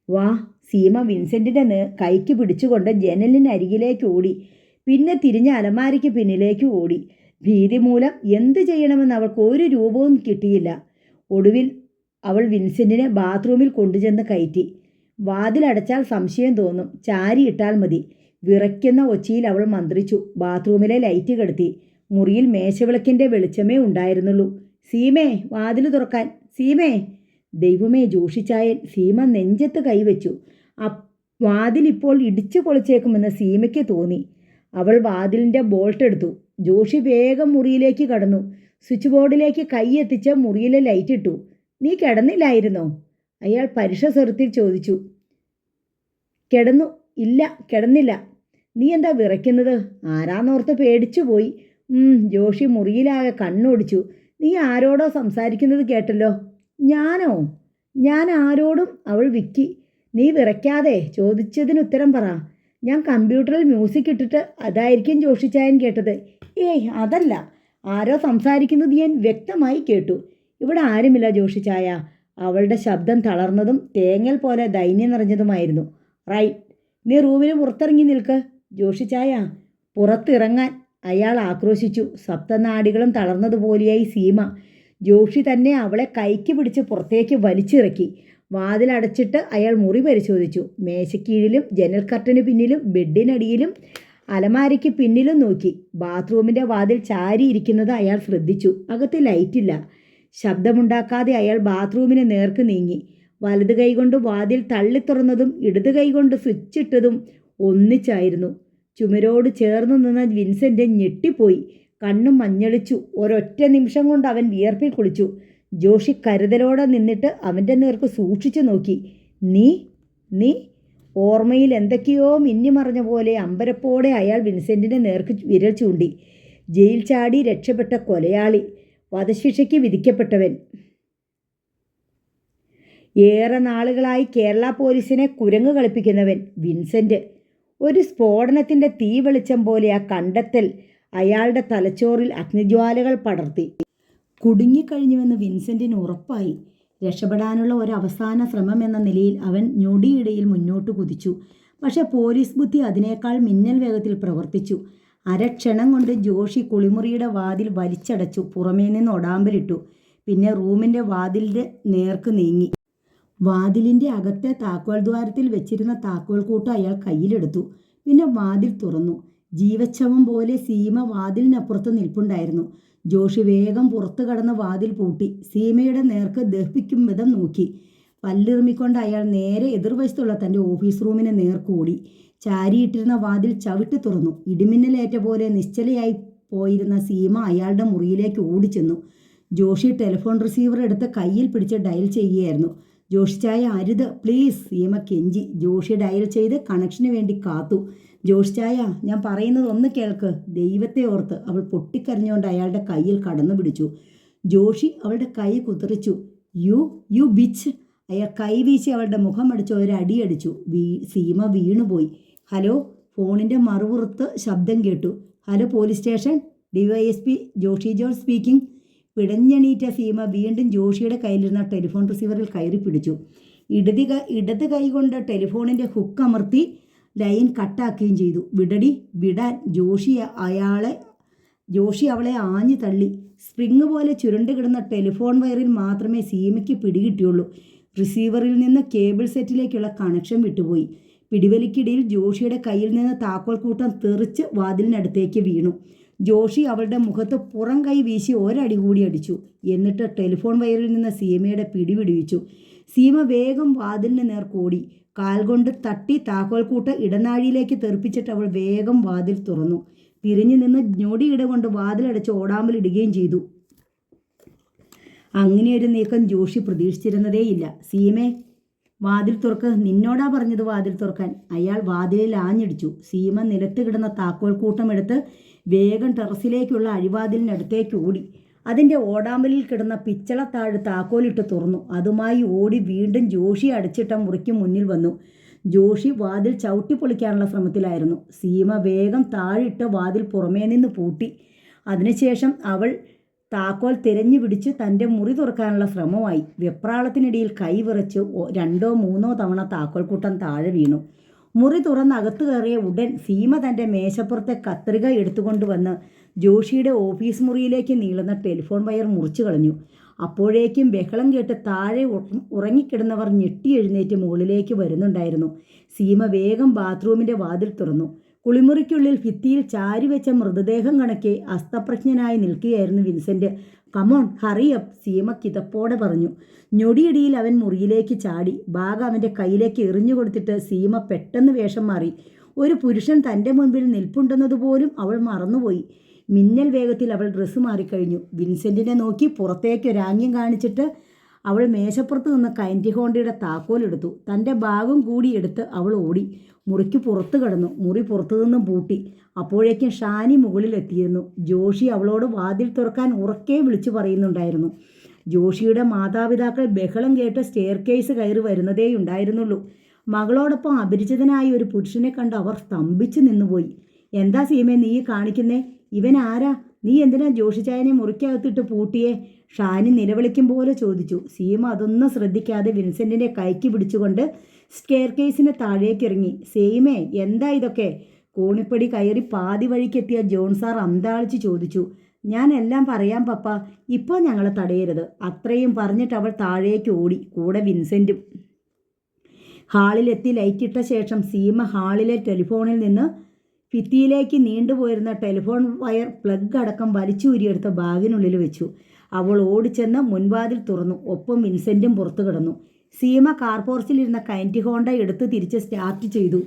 [SPEAKER 1] വാ. സീമ വിൻസെൻറ്റിൻ്റെ കൈക്ക് പിടിച്ചുകൊണ്ട് ജനലിനരികിലേക്ക് ഓടി. പിന്നെ തിരിഞ്ഞ് അലമാരയ്ക്ക് പിന്നിലേക്ക് ഓടി. ഭീതി മൂലം എന്ത് ചെയ്യണമെന്ന് അവൾക്ക് ഒരു രൂപവും കിട്ടിയില്ല. ഒടുവിൽ അവൾ വിൻസെൻറ്റിനെ ബാത്റൂമിൽ കൊണ്ടുചെന്ന് കയറ്റി. വാതിലടച്ചാൽ സംശയം തോന്നും. ചാരിയിട്ടാൽ മതി. വിറയ്ക്കുന്ന ഒച്ചയിൽ അവൾ മന്ത്രിച്ചു. ബാത്റൂമിലെ ലൈറ്റ് കെടുത്തി. മുറിയിൽ മേശവിളക്കിൻ്റെ വെളിച്ചമേ ഉണ്ടായിരുന്നുള്ളൂ. സീമേ, വാതിൽ തുറക്കാൻ. സീമേ. ദൈവമേ, ജോഷിച്ചായൻ! സീമ നെഞ്ചത്ത് കൈവച്ചു. വാതിലിപ്പോൾ ഇടിച്ചു പൊളിച്ചേക്കുമെന്ന് സീമയ്ക്ക് തോന്നി. അവൾ വാതിലിൻ്റെ ബോൾട്ട് എടുത്തു. ജോഷി വേഗം മുറിയിലേക്ക് കടന്നു. സ്വിച്ച് ബോർഡിലേക്ക് കൈയെത്തിച്ച് മുറിയിലെ ലൈറ്റ് ഇട്ടു. നീ കിടന്നില്ലായിരുന്നോ? അയാൾ പരുഷ സ്വരത്തിൽ ചോദിച്ചു. കിടന്നു. ഇല്ല, കിടന്നില്ല. നീ എന്താ വിറയ്ക്കുന്നത്? ആരാന്നോർത്ത് പേടിച്ചുപോയി. ജോഷി മുറിയിലാകെ കണ്ണോടിച്ചു. നീ ആരോടോ സംസാരിക്കുന്നത് കേട്ടല്ലോ. ഞാനോ? ഞാൻ ആരോടും? അവൾ വിക്കി. നീ വിറയ്ക്കാതെ ചോദിച്ചതിന് ഉത്തരം പറ. ഞാൻ കമ്പ്യൂട്ടറിൽ മ്യൂസിക് ഇട്ടിട്ട് അതായിരിക്കും ജോഷിച്ചായൻ കേട്ടത്. ഏയ്, അതല്ല. ആരോ സംസാരിക്കുന്നത് ഞാൻ വ്യക്തമായി കേട്ടു. ഇവിടെ ആരുമില്ല ജോഷിച്ചായ. അവളുടെ ശബ്ദം തളർന്നതും തേങ്ങൽ പോലെ ദൈന്യം നിറഞ്ഞതുമായിരുന്നു. റൈറ്റ്, നീ റൂമിന് പുറത്തിറങ്ങി നിൽക്ക്. ജോഷിച്ചായ, പുറത്തിറങ്ങാൻ! അയാൾ ആക്രോശിച്ചു. സപ്തനാടികളും തളർന്നതുപോലെയായി സീമ. ജോഷി തന്നെ അവളെ കൈക്ക് പിടിച്ച് പുറത്തേക്ക് വലിച്ചിറക്കി. വാതിലടച്ചിട്ട് അയാൾ മുറി പരിശോധിച്ചു. മേശക്കീഴിലും ജനൽ കർട്ടന് പിന്നിലും ബെഡിനടിയിലും അലമാരയ്ക്ക് പിന്നിലും നോക്കി. ബാത്റൂമിൻ്റെ വാതിൽ ചാരിയിരിക്കുന്നത് അയാൾ ശ്രദ്ധിച്ചു. അകത്ത് ലൈറ്റില്ല. ശബ്ദമുണ്ടാക്കാതെ അയാൾ ബാത്റൂമിന് നേർക്ക് നീങ്ങി. വലത് കൈകൊണ്ട് വാതിൽ തള്ളിത്തുറന്നതും ഇടത് കൈകൊണ്ട് സ്വിച്ചിട്ടതും ഒന്നിച്ചായിരുന്നു. ചുമരോട് ചേർന്ന് നിന്ന വിൻസെൻ്റ് ഞെട്ടിപ്പോയി. കണ്ണും മഞ്ഞളിച്ചു. ഒരൊറ്റ നിമിഷം കൊണ്ട് അവൻ വിയർപ്പിൽ കുളിച്ചു. ജോഷി കരുതലോടെ നിന്നിട്ട് അവൻ്റെ നേർക്ക് സൂക്ഷിച്ചു നോക്കി. നീ ഓർമ്മയിൽ എന്തൊക്കെയോ മിന്നിമറഞ്ഞ പോലെ അമ്പരപ്പോടെ അയാൾ വിൻസെൻറ്റിൻ്റെ നേർക്ക് വിരൽ ചൂണ്ടി. ജയിൽ ചാടി രക്ഷപ്പെട്ട കൊലയാളി, വധശിക്ഷയ്ക്ക് വിധിക്കപ്പെട്ടവൻ, ഏറെ നാളുകളായി കേരള പോലീസിനെ കുരങ്ങ് കളിപ്പിക്കുന്നവൻ വിൻസെൻ്റ്. ഒരു സ്ഫോടനത്തിൻ്റെ തീ വെളിച്ചം പോലെ ആ കണ്ടെത്തൽ അയാളുടെ തലച്ചോറിൽ അഗ്നിജ്വാലകൾ പടർത്തി. കുടുങ്ങിക്കഴിഞ്ഞുവെന്ന് വിൻസെൻറ്റിന് ഉറപ്പായി. രക്ഷപ്പെടാനുള്ള ഒരവസാന ശ്രമം എന്ന നിലയിൽ അവൻ ഞൊടിയിടയിൽ മുന്നോട്ട് കുതിച്ചു. പക്ഷെ പോലീസ് ബുദ്ധി അതിനേക്കാൾ മിന്നൽ വേഗത്തിൽ പ്രവർത്തിച്ചു. അരക്ഷണം കൊണ്ട് ജോഷി കുളിമുറിയുടെ വാതിൽ വലിച്ചടച്ചു. പുറമേ നിന്ന് ഒടാമ്പലിട്ടു. പിന്നെ റൂമിൻ്റെ വാതിലിൻ്റെ നേർക്ക് നീങ്ങി. വാതിലിൻ്റെ അകത്തെ താക്കോൽ ദ്വാരത്തിൽ വെച്ചിരുന്ന താക്കോൽ കൂട്ട് അയാൾ കയ്യിലെടുത്തു. പിന്നെ വാതിൽ തുറന്നു. ജീവച്ഛവം പോലെ സീമ വാതിലിനപ്പുറത്ത് നിൽപ്പുണ്ടായിരുന്നു. ജോഷി വേഗം പുറത്തു കടന്ന് വാതിൽ പൂട്ടി. സീമയുടെ നേർക്ക് ദഹിപ്പിക്കും വിധം നോക്കി. പല്ലിറുമിക്കൊണ്ട് അയാൾ നേരെ എതിർവശത്തുള്ള തൻ്റെ ഓഫീസ് റൂമിന് നേർക്കൂടി. ചാരിയിട്ടിരുന്ന വാതിൽ ചവിട്ടി തുറന്നു. ഇടിമിന്നലേറ്റ പോലെ നിശ്ചലയായി പോയിരുന്ന സീമ അയാളുടെ മുറിയിലേക്ക് ഓടിച്ചെന്നു. ജോഷി ടെലിഫോൺ റിസീവർ എടുത്ത് കയ്യിൽ പിടിച്ച് ഡയൽ ചെയ്യുകയായിരുന്നു. ജോഷി ചായ, അരുത് പ്ലീസ്, സീമ കെഞ്ചി. ജോഷി ഡയൽ ചെയ്ത് കണക്ഷന് വേണ്ടി കാത്തു. ജോഷി ചായ, ഞാൻ പറയുന്നത് ഒന്ന് കേൾക്ക്, ദൈവത്തെ ഓർത്ത്. അവൾ പൊട്ടിക്കരഞ്ഞുകൊണ്ട് അയാളുടെ കയ്യിൽ കടന്നു പിടിച്ചു. ജോഷി അവളുടെ കൈ കുതിറിച്ചു. U bitch! അയാൾ കൈവീശി അവളുടെ മുഖമടിച്ച് ഒരടിയടിച്ചു. സീമ വീണുപോയി. ഹലോ! ഫോണിൻ്റെ മറുപുറത്ത് ശബ്ദം കേട്ടു. Hello, police station, DYSP Joshi George speaking. പിടഞ്ഞെണീറ്റ സീമ വീണ്ടും ജോഷിയുടെ കയ്യിലിരുന്ന ടെലിഫോൺ റിസീവറിൽ കയറി പിടിച്ചു. ഇടത് കൈ കൊണ്ട് ടെലിഫോണിൻ്റെ ഹുക്ക് അമർത്തി ലൈൻ കട്ടാക്കുകയും ചെയ്തു. വിടാൻ! ജോഷി അവളെ ആഞ്ഞു തള്ളി. സ്പ്രിങ് പോലെ ചുരുണ്ട് കിടന്ന ടെലിഫോൺ വയറിൽ മാത്രമേ സീമയ്ക്ക് പിടികിട്ടിയുള്ളൂ. റിസീവറിൽ നിന്ന് കേബിൾ സെറ്റിലേക്കുള്ള കണക്ഷൻ വിട്ടുപോയി. പിടിവലിക്കിടയിൽ ജോഷിയുടെ കയ്യിൽ നിന്ന് താക്കോൽ കൂട്ടം തെറിച്ച് വാതിലിനടുത്തേക്ക് വീണു. ജോഷി അവളുടെ മുഖത്ത് പുറം കൈ വീശി ഒരടി കൂടി അടിച്ചു. എന്നിട്ട് ടെലിഫോൺ വയറിൽ നിന്ന് സീമയുടെ പിടി വിടുവിച്ചു. സീമ വേഗം വാതിലിന് നേർക്കോടി. കാൽ കൊണ്ട് തട്ടി താക്കോൽക്കൂട്ട് ഇടനാഴിയിലേക്ക് തെറിപ്പിച്ചിട്ട് അവൾ വേഗം വാതിൽ തുറന്നു. തിരിഞ്ഞു നിന്ന് ഞൊടിയിട കൊണ്ട് വാതിലടച്ച് ഓടാമ്പലിടുകയും ചെയ്തു. അങ്ങനെയൊരു നീക്കം ജോഷി പ്രതീക്ഷിച്ചിരുന്നതേയില്ല. സീമേ, വാതിൽ തുറക്ക്, നിന്നോടാ പറഞ്ഞത് വാതിൽ തുറക്കാൻ. അയാൾ വാതിലിൽ ആഞ്ഞടിച്ചു. സീമ നിലത്ത് കിടന്ന താക്കോൽ കൂട്ടമെടുത്ത് വേഗം ടെറസിലേക്കുള്ള അഴിവാതിലിനടുത്തേക്ക് ഓടി. അതിൻ്റെ ഓടാമ്പലിൽ കിടന്ന പിച്ചളത്താഴ് താക്കോലിട്ട് തുറന്നു. അതുമായി ഓടി വീണ്ടും ജോഷി അടച്ചിട്ട മുറിക്ക് മുന്നിൽ വന്നു. ജോഷി വാതിൽ ചവിട്ടിപ്പൊളിക്കാനുള്ള ശ്രമത്തിലായിരുന്നു. സീമ വേഗം താഴിട്ട് വാതിൽ പുറമേ നിന്ന് പൂട്ടി. അതിനുശേഷം അവൾ താക്കോൽ തിരഞ്ഞു പിടിച്ച് തൻ്റെ മുറി തുറക്കാനുള്ള ശ്രമമായി. വെപ്രാളത്തിനിടയിൽ കൈ വിറച്ച് 2 or 3 തവണ താക്കോൽക്കൂട്ടം താഴെ വീണു. മുറി തുറന്ന് അകത്ത് കയറിയ ഉടൻ സീമ തൻ്റെ മേശപ്പുറത്തെ കത്രിക എടുത്തുകൊണ്ടുവന്ന് ജോഷിയുടെ ഓഫീസ് മുറിയിലേക്ക് നീളുന്ന ടെലിഫോൺ വയർ മുറിച്ചു കളഞ്ഞു. അപ്പോഴേക്കും ബഹളം കേട്ട് താഴെ ഉറങ്ങിക്കിടന്നവർ ഞെട്ടി എഴുന്നേറ്റ് മുകളിലേക്ക് വരുന്നുണ്ടായിരുന്നു. സീമ വേഗം ബാത്റൂമിൻ്റെ വാതിൽ തുറന്നു. കുളിമുറിക്കുള്ളിൽ ഭിത്തിയിൽ ചാരിവെച്ച മൃതദേഹം കണക്കെ അസ്തപ്രജ്ഞനായി നിൽക്കുകയായിരുന്നു വിൻസെൻ്റ്. കമോൺ ഹറിയപ്പ്, സീമ കിതപ്പോടെ പറഞ്ഞു. ഞൊടിയിടിയിൽ അവൻ മുറിയിലേക്ക് ചാടി. ബാഗ് അവൻ്റെ കയ്യിലേക്ക് എറിഞ്ഞു കൊടുത്തിട്ട് സീമ പെട്ടെന്ന് വേഷം മാറി. ഒരു പുരുഷൻ തൻ്റെ മുൻപിൽ നിൽപ്പുണ്ടെന്നതുപോലും അവൾ മറന്നുപോയി. മിന്നൽ വേഗത്തിൽ അവൾ ഡ്രസ്സ് മാറിക്കഴിഞ്ഞു. വിൻസെൻറ്റിനെ നോക്കി പുറത്തേക്ക് ഒരാംഗ്യം കാണിച്ചിട്ട് അവൾ മേശപ്പുറത്ത് നിന്ന് കൈൻറ്റി ഹോണ്ടയുടെ താക്കോലെടുത്തു. തൻ്റെ ബാഗും കൂടി എടുത്ത് അവൾ ഓടി. മുറിക്ക് പുറത്ത് കിടന്നു. മുറി പുറത്തു നിന്നും പൂട്ടി. അപ്പോഴേക്കും ഷാനി മുകളിലെത്തിയിരുന്നു. ജോഷി അവളോട് വാതിൽ തുറക്കാൻ ഉറക്കെ വിളിച്ചു പറയുന്നുണ്ടായിരുന്നു. ജോഷിയുടെ മാതാപിതാക്കൾ ബഹളം കേട്ട് സ്റ്റെയർ കേസ് കയറി വരുന്നതേയുണ്ടായിരുന്നുള്ളൂ. മകളോടൊപ്പം അപരിചിതനായ ഒരു പുരുഷനെ കണ്ട് അവർ സ്തംഭിച്ചു നിന്നുപോയി. എന്താ സീമേ നീ കാണിക്കുന്നേ? ഇവൻ ആരാ? നീ എന്തിനാ ജോഷിച്ചായനെ മുറിക്കകത്തിട്ട് പൂട്ടിയേ? ഷാനി നിലവിളിക്കും പോലെ ചോദിച്ചു. സീമ അതൊന്നും ശ്രദ്ധിക്കാതെ വിൻസെൻറ്റിൻ്റെ കൈക്ക് പിടിച്ചുകൊണ്ട് സ്റ്റെയർ കേസിന് താഴേക്കിറങ്ങി. സീമേ, എന്താ ഇതൊക്കെ? കോണിപ്പടി കയറി പാതി വഴിക്കെത്തിയ ജോൺ സാർ അന്താളിച്ച് ചോദിച്ചു. ഞാൻ എല്ലാം പറയാം പപ്പ, ഇപ്പോൾ ഞങ്ങളെ തടയരുത്. അത്രയും പറഞ്ഞിട്ട് അവൾ താഴേക്ക് ഓടി, കൂടെ വിൻസെൻറ്റും. ഹാളിലെത്തി ലൈറ്റിട്ട ശേഷം സീമ ഹാളിലെ ടെലിഫോണിൽ നിന്ന് ഭിത്തിയിലേക്ക് നീണ്ടുപോയിരുന്ന ടെലിഫോൺ വയർ പ്ലഗ് അടക്കം വലിച്ചൂരിയെടുത്ത ബാഗിനുള്ളിൽ വെച്ചു. അവൾ ഓടിച്ചെന്ന് മുൻവാതിൽ തുറന്നു. ഒപ്പം വിൻസെൻറ്റും പുറത്തു കിടന്നു. സീമ കാർപോർച്ചിലിരുന്ന കൈൻറ്റി ഹോണ്ട എടുത്ത് തിരിച്ച് സ്റ്റാർട്ട് ചെയ്തു.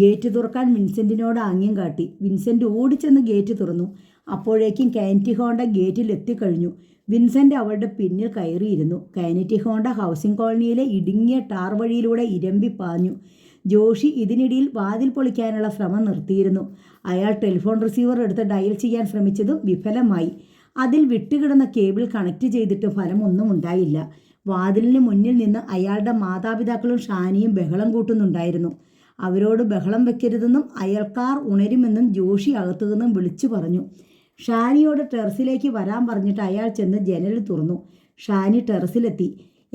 [SPEAKER 1] ഗേറ്റ് തുറക്കാൻ വിൻസെൻറ്റിനോട് ആംഗ്യം കാട്ടി. വിൻസെൻ്റ് ഓടിച്ചെന്ന് ഗേറ്റ് തുറന്നു. അപ്പോഴേക്കും കൈൻറ്റി ഹോണ്ട ഗേറ്റിൽ എത്തിക്കഴിഞ്ഞു. വിൻസെൻ്റ് അവളുടെ പിന്നിൽ കയറിയിരുന്നു. കൈൻറ്റി ഹോണ്ട ഹൗസിംഗ് കോളനിയിലെ ഇടുങ്ങിയ ടാർ വഴിയിലൂടെ ഇരമ്പി പാഞ്ഞു. ജോഷി ഇതിനിടയിൽ വാതിൽ പൊളിക്കാനുള്ള ശ്രമം നിർത്തിയിരുന്നു. അയാൾ ടെലിഫോൺ റിസീവർ എടുത്ത് ഡയൽ ചെയ്യാൻ ശ്രമിച്ചതും വിഫലമായി. അതിൽ വിട്ടുകിടന്ന കേബിൾ കണക്ട് ചെയ്തിട്ട് ഫലമൊന്നും ഉണ്ടായില്ല. വാതിലിന് മുന്നിൽ നിന്ന് അയാളുടെ മാതാപിതാക്കളും ഷാനിയും ബഹളം കൂട്ടുന്നുണ്ടായിരുന്നു. അവരോട് ബഹളം വെക്കരുതെന്നും അയൽക്കാർ ഉണരുമെന്നും ജോഷി അകത്തുനിന്നും വിളിച്ചു പറഞ്ഞു. ഷാനിയോട് ടെറസിലേക്ക് വരാൻ പറഞ്ഞിട്ട് അയാൾ ചെന്ന് ജനൽ തുറന്നു. ഷാനി ടെറസിലെത്തി.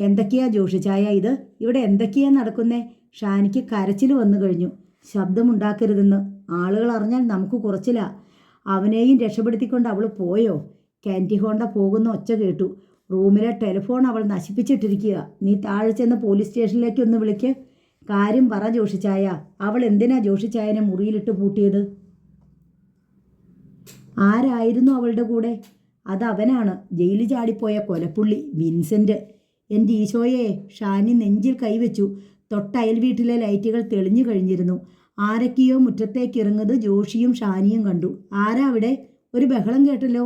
[SPEAKER 1] എന്തൊക്കെയാ ജോഷിച്ചായ ഇത്? ഇവിടെ എന്തൊക്കെയാ നടക്കുന്നേ? ഷാനിക്ക് കരച്ചിൽ വന്നു കഴിഞ്ഞു. ശബ്ദമുണ്ടാക്കരുതെന്ന്. ആളുകൾ അറിഞ്ഞാൽ നമുക്ക് കുറച്ചില്ല. അവനെയും രക്ഷപ്പെടുത്തിക്കൊണ്ട് അവൾ പോയോ? കൈൻറ്റി ഹോണ്ട പോകുന്ന ഒച്ച കേട്ടു. റൂമിലെ ടെലിഫോൺ അവൾ നശിപ്പിച്ചിട്ടിരിക്കുക. നീ താഴെ ചെന്ന് പോലീസ് സ്റ്റേഷനിലേക്ക് ഒന്ന് വിളിക്ക്. കാര്യം പറ ജോഷിച്ചായ. അവൾ എന്തിനാ ജോഷിച്ചായനെ മുറിയിലിട്ട് പൂട്ടിയത്? ആരായിരുന്നു അവളുടെ കൂടെ? അതവനാണ്, ജയിലിൽ ചാടിപ്പോയ കൊലപ്പുള്ളി വിൻസെൻ്റ്. എൻ്റെ ഈശോയെ! ഷാനി നെഞ്ചിൽ കൈവച്ചു. തൊട്ടയൽ വീട്ടിലെ ലൈറ്റുകൾ തെളിഞ്ഞു കഴിഞ്ഞിരുന്നു. ആരൊക്കെയോ മുറ്റത്തേക്ക് ഇറങ്ങുന്നത് ജോഷിയും ഷാനിയും കണ്ടു. ആരാ അവിടെ? ഒരു ബഹളം കേട്ടല്ലോ.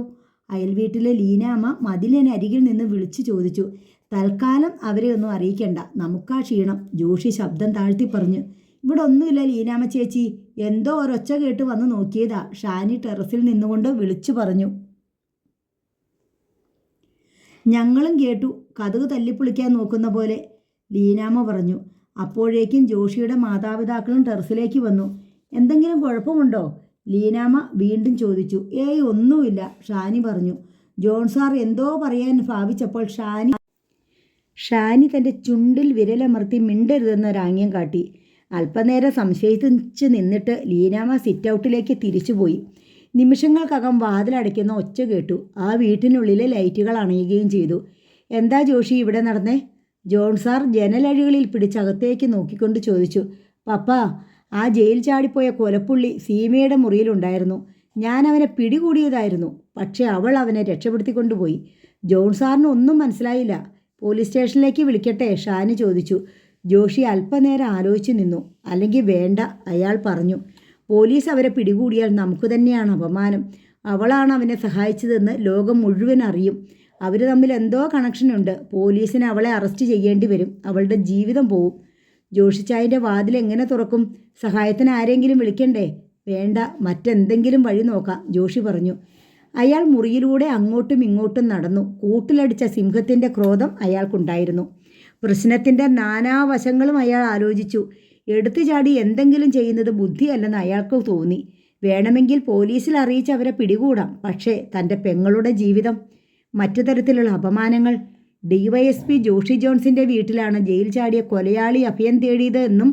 [SPEAKER 1] അയൽ വീട്ടിലെ ലീനാമ്മ മതിലിനരികിൽ നിന്ന് വിളിച്ചു ചോദിച്ചു. തൽക്കാലം അവരെ ഒന്നും അറിയിക്കണ്ട, നമുക്കാ ക്ഷീണം, ജോഷി ശബ്ദം താഴ്ത്തി പറഞ്ഞു. ഇവിടെ ഒന്നുമില്ല ലീനാമ്മ ചേച്ചി, എന്തോ ഒരൊച്ച കേട്ട് വന്ന് നോക്കിയതാ, ഷാനി ടെറസിൽ നിന്നുകൊണ്ട് വിളിച്ചു പറഞ്ഞു. ഞങ്ങളും കേട്ടു, കതക് തല്ലിപ്പൊളിക്കാൻ നോക്കുന്ന പോലെ, ലീനാമ്മ പറഞ്ഞു. അപ്പോഴേക്കും ജോഷിയുടെ മാതാപിതാക്കളും ടെറസിലേക്ക് വന്നു. എന്തെങ്കിലും കുഴപ്പമുണ്ടോ? ലീനാമ്മ വീണ്ടും ചോദിച്ചു. ഏയ് ഒന്നുമില്ല, ഷാനി പറഞ്ഞു. ജോൺ സാർ എന്തോ പറയാൻ ഭാവിച്ചപ്പോൾ ഷാനി തൻ്റെ ചുണ്ടിൽ വിരലമർത്തി മിണ്ടരുതെന്നൊരാംഗ്യം കാട്ടി. അല്പനേരം സംശയിച്ച് നിന്നിട്ട് ലീനാമ്മ സിറ്റ് ഔട്ടിലേക്ക് തിരിച്ചുപോയി. നിമിഷങ്ങൾക്കകം വാതിലടയ്ക്കുന്ന ഒച്ച കേട്ടു. ആ വീട്ടിനുള്ളിലെ ലൈറ്റുകൾ അണയുകയും ചെയ്തു. എന്താ ജോഷി ഇവിടെ നടന്നേ? ജോൺ സാർ ജനലഴികളിൽ പിടിച്ചകത്തേക്ക് നോക്കിക്കൊണ്ട് ചോദിച്ചു. പപ്പ, ആ ജയിൽ ചാടിപ്പോയ കൊലപ്പുള്ളി സീമയുടെ മുറിയിലുണ്ടായിരുന്നു. ഞാൻ അവനെ പിടികൂടിയതായിരുന്നു. പക്ഷേ അവൾ അവനെ രക്ഷപ്പെടുത്തിക്കൊണ്ടുപോയി. ജോൺ സാറിന് ഒന്നും മനസ്സിലായില്ല. പോലീസ് സ്റ്റേഷനിലേക്ക് വിളിക്കട്ടെ? ഷാനി ചോദിച്ചു. ജോഷി അല്പനേരം ആലോചിച്ച് നിന്നു. അല്ലെങ്കിൽ വേണ്ട, അയാൾ പറഞ്ഞു. പോലീസ് അവരെ പിടികൂടിയാൽ നമുക്ക് തന്നെയാണ് അപമാനം. അവളാണ് അവനെ സഹായിച്ചതെന്ന് ലോകം മുഴുവൻ അറിയും. അവർ തമ്മിൽ എന്തോ കണക്ഷനുണ്ട്. പോലീസിന് അവളെ അറസ്റ്റ് ചെയ്യേണ്ടി വരും. അവളുടെ ജീവിതം പോവും. ജോഷിച്ചായൻ്റെ വാതിൽ എങ്ങനെ തുറക്കും? സഹായത്തിന് ആരെങ്കിലും വിളിക്കണ്ടേ? വേണ്ട, മറ്റെന്തെങ്കിലും വഴി നോക്കാം, ജോഷി പറഞ്ഞു. അയാൾ മുറിയിലൂടെ അങ്ങോട്ടും ഇങ്ങോട്ടും നടന്നു. കൂട്ടിലടിച്ച സിംഹത്തിൻ്റെ ക്രോധം അയാൾക്കുണ്ടായിരുന്നു. പ്രശ്നത്തിൻ്റെ നാനാവശങ്ങളും അയാൾ ആലോചിച്ചു. എടുത്തു ചാടി എന്തെങ്കിലും ചെയ്യുന്നത് ബുദ്ധിയല്ലെന്ന് അയാൾക്ക് തോന്നി. വേണമെങ്കിൽ പോലീസിൽ അറിയിച്ച് അവരെ പിടികൂടാം. പക്ഷേ തൻ്റെ പെങ്ങളുടെ ജീവിതം, മറ്റു തരത്തിലുള്ള അപമാനങ്ങൾ. DYSP ജോഷി ജോൺസിൻ്റെ വീട്ടിലാണ് ജയിൽ ചാടിയ കൊലയാളി അഭയം തേടിയത് എന്നും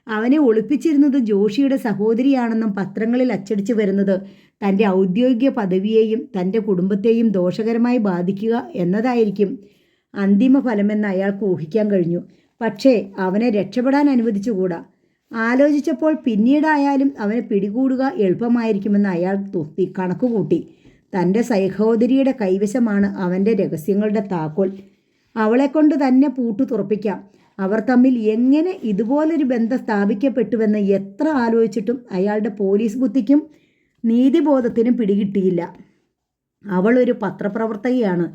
[SPEAKER 1] അവനെ ഒളിപ്പിച്ചിരുന്നത് ജോഷിയുടെ സഹോദരിയാണെന്നും പത്രങ്ങളിൽ അച്ചടിച്ചു വരുന്നത് തൻ്റെ ഔദ്യോഗിക പദവിയെയും തൻ്റെ കുടുംബത്തെയും ദോഷകരമായി ബാധിക്കുക എന്നതായിരിക്കും അന്തിമ ഫലമെന്ന് അയാൾക്ക് ഊഹിക്കാൻ കഴിഞ്ഞു. പക്ഷേ അവനെ രക്ഷപ്പെടാൻ അനുവദിച്ചുകൂടാ. ആലോചിച്ചപ്പോൾ പിന്നീടായാലും അവനെ പിടികൂടുക എളുപ്പമായിരിക്കുമെന്ന് അയാൾ കണക്കുകൂട്ടി. തൻ്റെ സഹോദരിയുടെ കൈവശമാണ് അവൻ്റെ രഹസ്യങ്ങളുടെ താക്കോൽ. അവളെക്കൊണ്ട് തന്നെ പൂട്ടു തുറപ്പിക്കാം. അവർ തമ്മിൽ എങ്ങനെ ഇതുപോലൊരു ബന്ധം സ്ഥാപിക്കപ്പെട്ടുവെന്ന് എത്ര ആലോചിച്ചിട്ടും അയാളുടെ പോലീസ് ബുദ്ധിക്കും നീതിബോധത്തിനും പിടികിട്ടിയില്ല. അവൾ ഒരു പത്രപ്രവർത്തകയാണ്.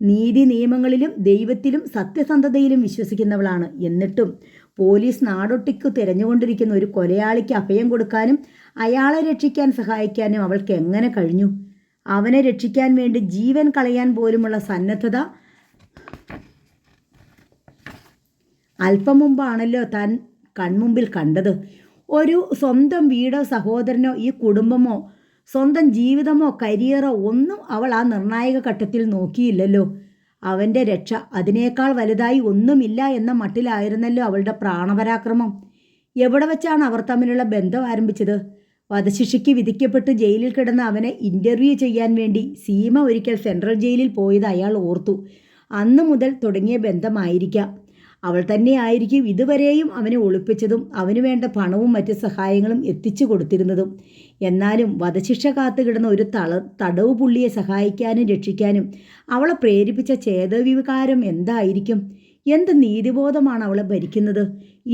[SPEAKER 1] നീതി നിയമങ്ങളിലും ദൈവത്തിലും സത്യസന്ധതയിലും വിശ്വസിക്കുന്നവളാണ്. എന്നിട്ടും പോലീസ് നാടൊട്ടിക്കു തിരഞ്ഞുകൊണ്ടിരിക്കുന്ന ഒരു കൊലയാളിക്ക് അഭയം കൊടുക്കാനും അയാളെ രക്ഷിക്കാൻ സഹായിക്കാനും അവൾക്ക് എങ്ങനെ കഴിഞ്ഞു? അവനെ രക്ഷിക്കാൻ വേണ്ടി ജീവൻ കളയാൻ പോലുമുള്ള സന്നദ്ധത അല്പം മുമ്പാണല്ലോ താൻ കൺമുമ്പിൽ കണ്ടത്. ഒരു സ്വന്തം വീടോ സഹോദരനോ ഈ കുടുംബമോ സ്വന്തം ജീവിതമോ കരിയറോ ഒന്നും അവൾ ആ നിർണായക ഘട്ടത്തിൽ നോക്കിയില്ലല്ലോ. അവൻ്റെ രക്ഷ അതിനേക്കാൾ വലുതായി ഒന്നുമില്ല എന്ന മട്ടിലായിരുന്നല്ലോ അവളുടെ പ്രാണപരാക്രമം. എവിടെ വെച്ചാണ് അവർ തമ്മിലുള്ള ബന്ധം ആരംഭിച്ചത്? വധശിക്ഷയ്ക്ക് വിധിക്കപ്പെട്ട് ജയിലിൽ കിടന്ന അവനെ ഇൻ്റർവ്യൂ ചെയ്യാൻ വേണ്ടി സീമ ഒരിക്കൽ സെൻട്രൽ ജയിലിൽ പോയത് അയാൾ ഓർത്തു. അന്നു മുതൽ തുടങ്ങിയ ബന്ധമായിരിക്കാം. അവൾ തന്നെയായിരിക്കും ഇതുവരെയും അവനെ ഒളിപ്പിച്ചതും അവന് വേണ്ട പണവും മറ്റ് സഹായങ്ങളും എത്തിച്ചു കൊടുത്തിരുന്നതും. എന്നാലും വധശിക്ഷ കാത്തുകിടന്ന ഒരു തടവ് പുള്ളിയെ സഹായിക്കാനും രക്ഷിക്കാനും അവളെ പ്രേരിപ്പിച്ച ചേതവികാരം എന്തായിരിക്കും? എന്ത് നീതിബോധമാണ് അവളെ ഭരിക്കുന്നത്?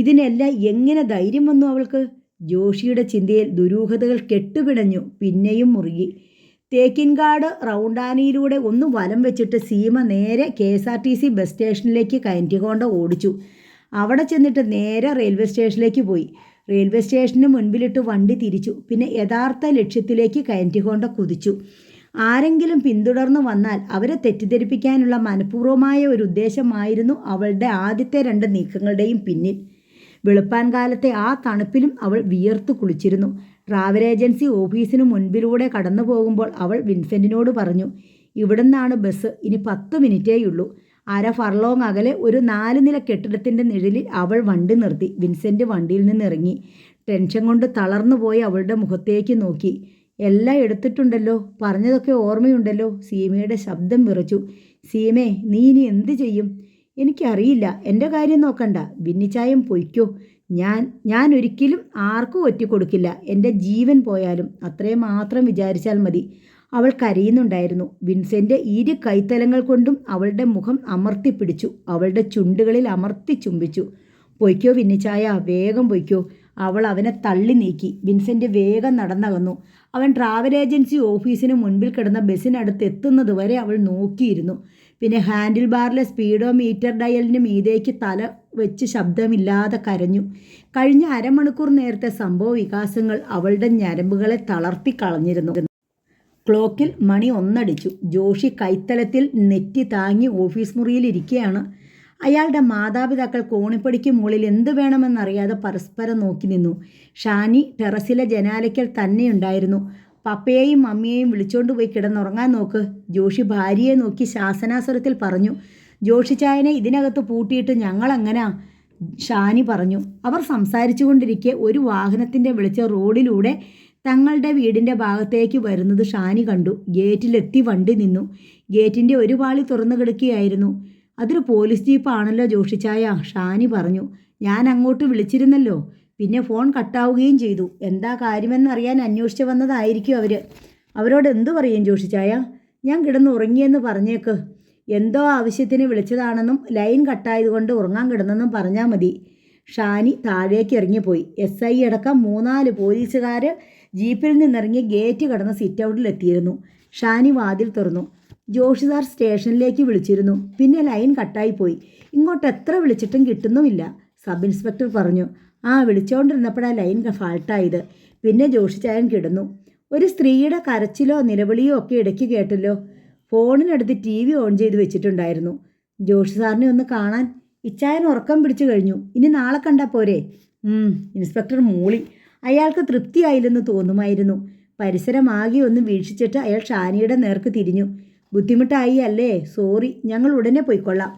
[SPEAKER 1] ഇതിനെല്ലാം എങ്ങനെ ധൈര്യം വന്നു അവൾക്ക്? ജോഷിയുടെ ചിന്തയിൽ ദുരൂഹതകൾ കെട്ടുപിടഞ്ഞു. പിന്നെയും മുറുകി. തേക്കിൻകാട് റൗണ്ടാനിയിലൂടെ ഒന്ന് വലം വെച്ചിട്ട് സീമ നേരെ KSRTC ബസ് സ്റ്റേഷനിലേക്ക് കയറ്റിക്കൊണ്ട ഓടിച്ചു. അവിടെ ചെന്നിട്ട് നേരെ റെയിൽവേ സ്റ്റേഷനിലേക്ക് പോയി. റെയിൽവേ സ്റ്റേഷന് മുൻപിലിട്ട് വണ്ടി തിരിച്ചു. പിന്നെ യഥാർത്ഥ ലക്ഷ്യത്തിലേക്ക് കയറ്റിക്കൊണ്ട കുതിച്ചു. ആരെങ്കിലും പിന്തുടർന്നു വന്നാൽ അവരെ തെറ്റിദ്ധരിപ്പിക്കാനുള്ള മനഃപൂർവ്വമായ ഒരു ഉദ്ദേശമായിരുന്നു അവളുടെ ആദ്യത്തെ 2 നീക്കങ്ങളുടെയും പിന്നിൽ. വെളുപ്പാൻ കാലത്തെ ആ തണുപ്പിലും അവൾ വിയർത്തു കുളിച്ചിരുന്നു. ട്രാവൽ ഏജൻസി ഓഫീസിന് മുൻപിലൂടെ കടന്നു പോകുമ്പോൾ അവൾ വിൻസെൻറ്റിനോട് പറഞ്ഞു, ഇവിടുന്നാണ് ബസ്, ഇനി 10 മിനിറ്റേയുള്ളൂ. 1/2 ഫർലോങ് അകലെ ഒരു 4 നില കെട്ടിടത്തിൻ്റെ നിഴലിൽ അവൾ വണ്ടി നിർത്തി. വിൻസെൻറ്റ് വണ്ടിയിൽ നിന്നിറങ്ങി. ടെൻഷൻ കൊണ്ട് തളർന്നു പോയി അവളുടെ മുഖത്തേക്ക് നോക്കി. എല്ലാം എടുത്തിട്ടുണ്ടല്ലോ, പറഞ്ഞതൊക്കെ ഓർമ്മയുണ്ടല്ലോ. സീമയുടെ ശബ്ദം വിറച്ചു. സീമേ, നീ ഇനി എന്ത് ചെയ്യും? എനിക്കറിയില്ല. എൻ്റെ കാര്യം നോക്കണ്ട. വിന്നിച്ചായം പൊയ്ക്കോ. ഞാൻ ഒരിക്കലും ആർക്കും ഒറ്റിക്കൊടുക്കില്ല. എൻ്റെ ജീവൻ പോയാലും. അത്രയും മാത്രം വിചാരിച്ചാൽ മതി. അവൾ കരയുന്നുണ്ടായിരുന്നു. വിൻസെൻ്റ് 2 കൈത്തലങ്ങൾ കൊണ്ടും അവളുടെ മുഖം അമർത്തിപ്പിടിച്ചു. അവളുടെ ചുണ്ടുകളിൽ അമർത്തി ചുംബിച്ചു. പൊയ്ക്കോ വിന്നിച്ചായ, വേഗം പൊയ്ക്കോ. അവൾ അവനെ തള്ളി നീക്കി. വിൻസെൻ്റ് വേഗം നടന്നകന്നു. അവൻ ട്രാവൽ ഏജൻസി ഓഫീസിന് മുൻപിൽ കിടന്ന ബസ്സിനടുത്ത് എത്തുന്നത് വരെ അവൾ നോക്കിയിരുന്നു. പിന്നെ ഹാൻഡിൽ ബാറിലെ സ്പീഡോമീറ്റർ ഡയലിന് മീതേക്ക് തല വെച്ച് ശബ്ദമില്ലാതെ കരഞ്ഞു. കഴിഞ്ഞ അരമണിക്കൂർ നേരത്തെ സംഭവ വികാസങ്ങൾ അവളുടെ ഞരമ്പുകളെ തളർത്തി കളഞ്ഞിരുന്നു. ക്ലോക്കിൽ മണി 1 അടിച്ചു. ജോഷി കൈത്തലത്തിൽ നെറ്റി താങ്ങി ഓഫീസ് മുറിയിൽ ഇരിക്കുകയാണ്. അയാളുടെ മാതാപിതാക്കൾ കോണിപ്പടിക്ക് മുകളിൽ എന്ത് വേണമെന്നറിയാതെ പരസ്പരം നോക്കി നിന്നു. ഷാനി ടെറസിലെ ജനാലയ്ക്കൽ തന്നെയുണ്ടായിരുന്നു. പപ്പയെയും മമ്മിയെയും വിളിച്ചോണ്ട് പോയി കിടന്നുറങ്ങാൻ നോക്ക്, ജോഷി ഭാര്യയെ നോക്കി ശാസനാസ്വരത്തിൽ പറഞ്ഞു. ജോഷി ചായനെ ഇതിനകത്ത് പൂട്ടിയിട്ട് ഞങ്ങളെങ്ങനാ? ഷാനി പറഞ്ഞു. അവർ സംസാരിച്ചു കൊണ്ടിരിക്കെ ഒരു വാഹനത്തിൻ്റെ വെളിച്ചം റോഡിലൂടെ തങ്ങളുടെ വീടിൻ്റെ ഭാഗത്തേക്ക് വരുന്നത് ഷാനി കണ്ടു. ഗേറ്റിലെത്തി വണ്ടി നിന്നു. ഗേറ്റിൻ്റെ ഒരു പാളി തുറന്നു കിടക്കുകയായിരുന്നു. അതൊരു പോലീസ് ജീപ്പാണല്ലോ ജോഷിച്ചായ, ഷാനി പറഞ്ഞു. ഞാൻ അങ്ങോട്ട് വിളിച്ചിരുന്നല്ലോ, പിന്നെ ഫോൺ കട്ടാവുകയും ചെയ്തു. എന്താ കാര്യമെന്നറിയാൻ അന്വേഷിച്ച് വന്നതായിരിക്കും അവർ. അവരോട് എന്തു പറയും ജോഷിച്ചായ? ഞാൻ കിടന്ന് ഉറങ്ങിയെന്ന് പറഞ്ഞേക്ക്. എന്തോ ആവശ്യത്തിന് വിളിച്ചതാണെന്നും ലൈൻ കട്ടായതുകൊണ്ട് ഉറങ്ങാൻ കിടന്നെന്നും പറഞ്ഞാൽ മതി. ഷാനി താഴേക്ക് ഇറങ്ങിപ്പോയി. SI അടക്കം 3-4 പോലീസുകാർ ജീപ്പിൽ നിന്നിറങ്ങി ഗേറ്റ് കടന്ന് സിറ്റ് ഔട്ടിലെത്തിയിരുന്നു. ഷാനി വാതിൽ തുറന്നു. ജോഷി സാർ സ്റ്റേഷനിലേക്ക് വിളിച്ചിരുന്നു, പിന്നെ ലൈൻ കട്ടായിപ്പോയി. ഇങ്ങോട്ട് എത്ര വിളിച്ചിട്ടും കിട്ടുന്നുമില്ല, സബ് ഇൻസ്പെക്ടർ പറഞ്ഞു. വിളിച്ചുകൊണ്ടിരുന്നപ്പോഴാണ് ലൈൻ ഫാൾട്ടായത്. പിന്നെ ജോഷി ചായൻ കിടന്നു. ഒരു സ്ത്രീയുടെ കരച്ചിലോ നിലവിളിയോ ഒക്കെ ഇടയ്ക്ക് കേട്ടല്ലോ. ഫോണിനടുത്ത് TV ഓൺ ചെയ്ത് വെച്ചിട്ടുണ്ടായിരുന്നു. ജോഷി സാറിനെ ഒന്ന് കാണാൻ. ഇച്ചായൻ ഉറക്കം പിടിച്ചു കഴിഞ്ഞു. ഇനി നാളെ കണ്ടാൽ പോരെ? ഇൻസ്പെക്ടർ മൂളി. അയാൾക്ക് തൃപ്തിയായില്ലെന്ന് തോന്നുമായിരുന്നു. പരിസരമാകെ ഒന്ന് വീക്ഷിച്ചിട്ട് അയാൾ ഷാനിയുടെ നേർക്ക് തിരിഞ്ഞു. ബുദ്ധിമുട്ടായി അല്ലേ? സോറി, ഞങ്ങൾ ഉടനെ പോയിക്കൊള്ളാം.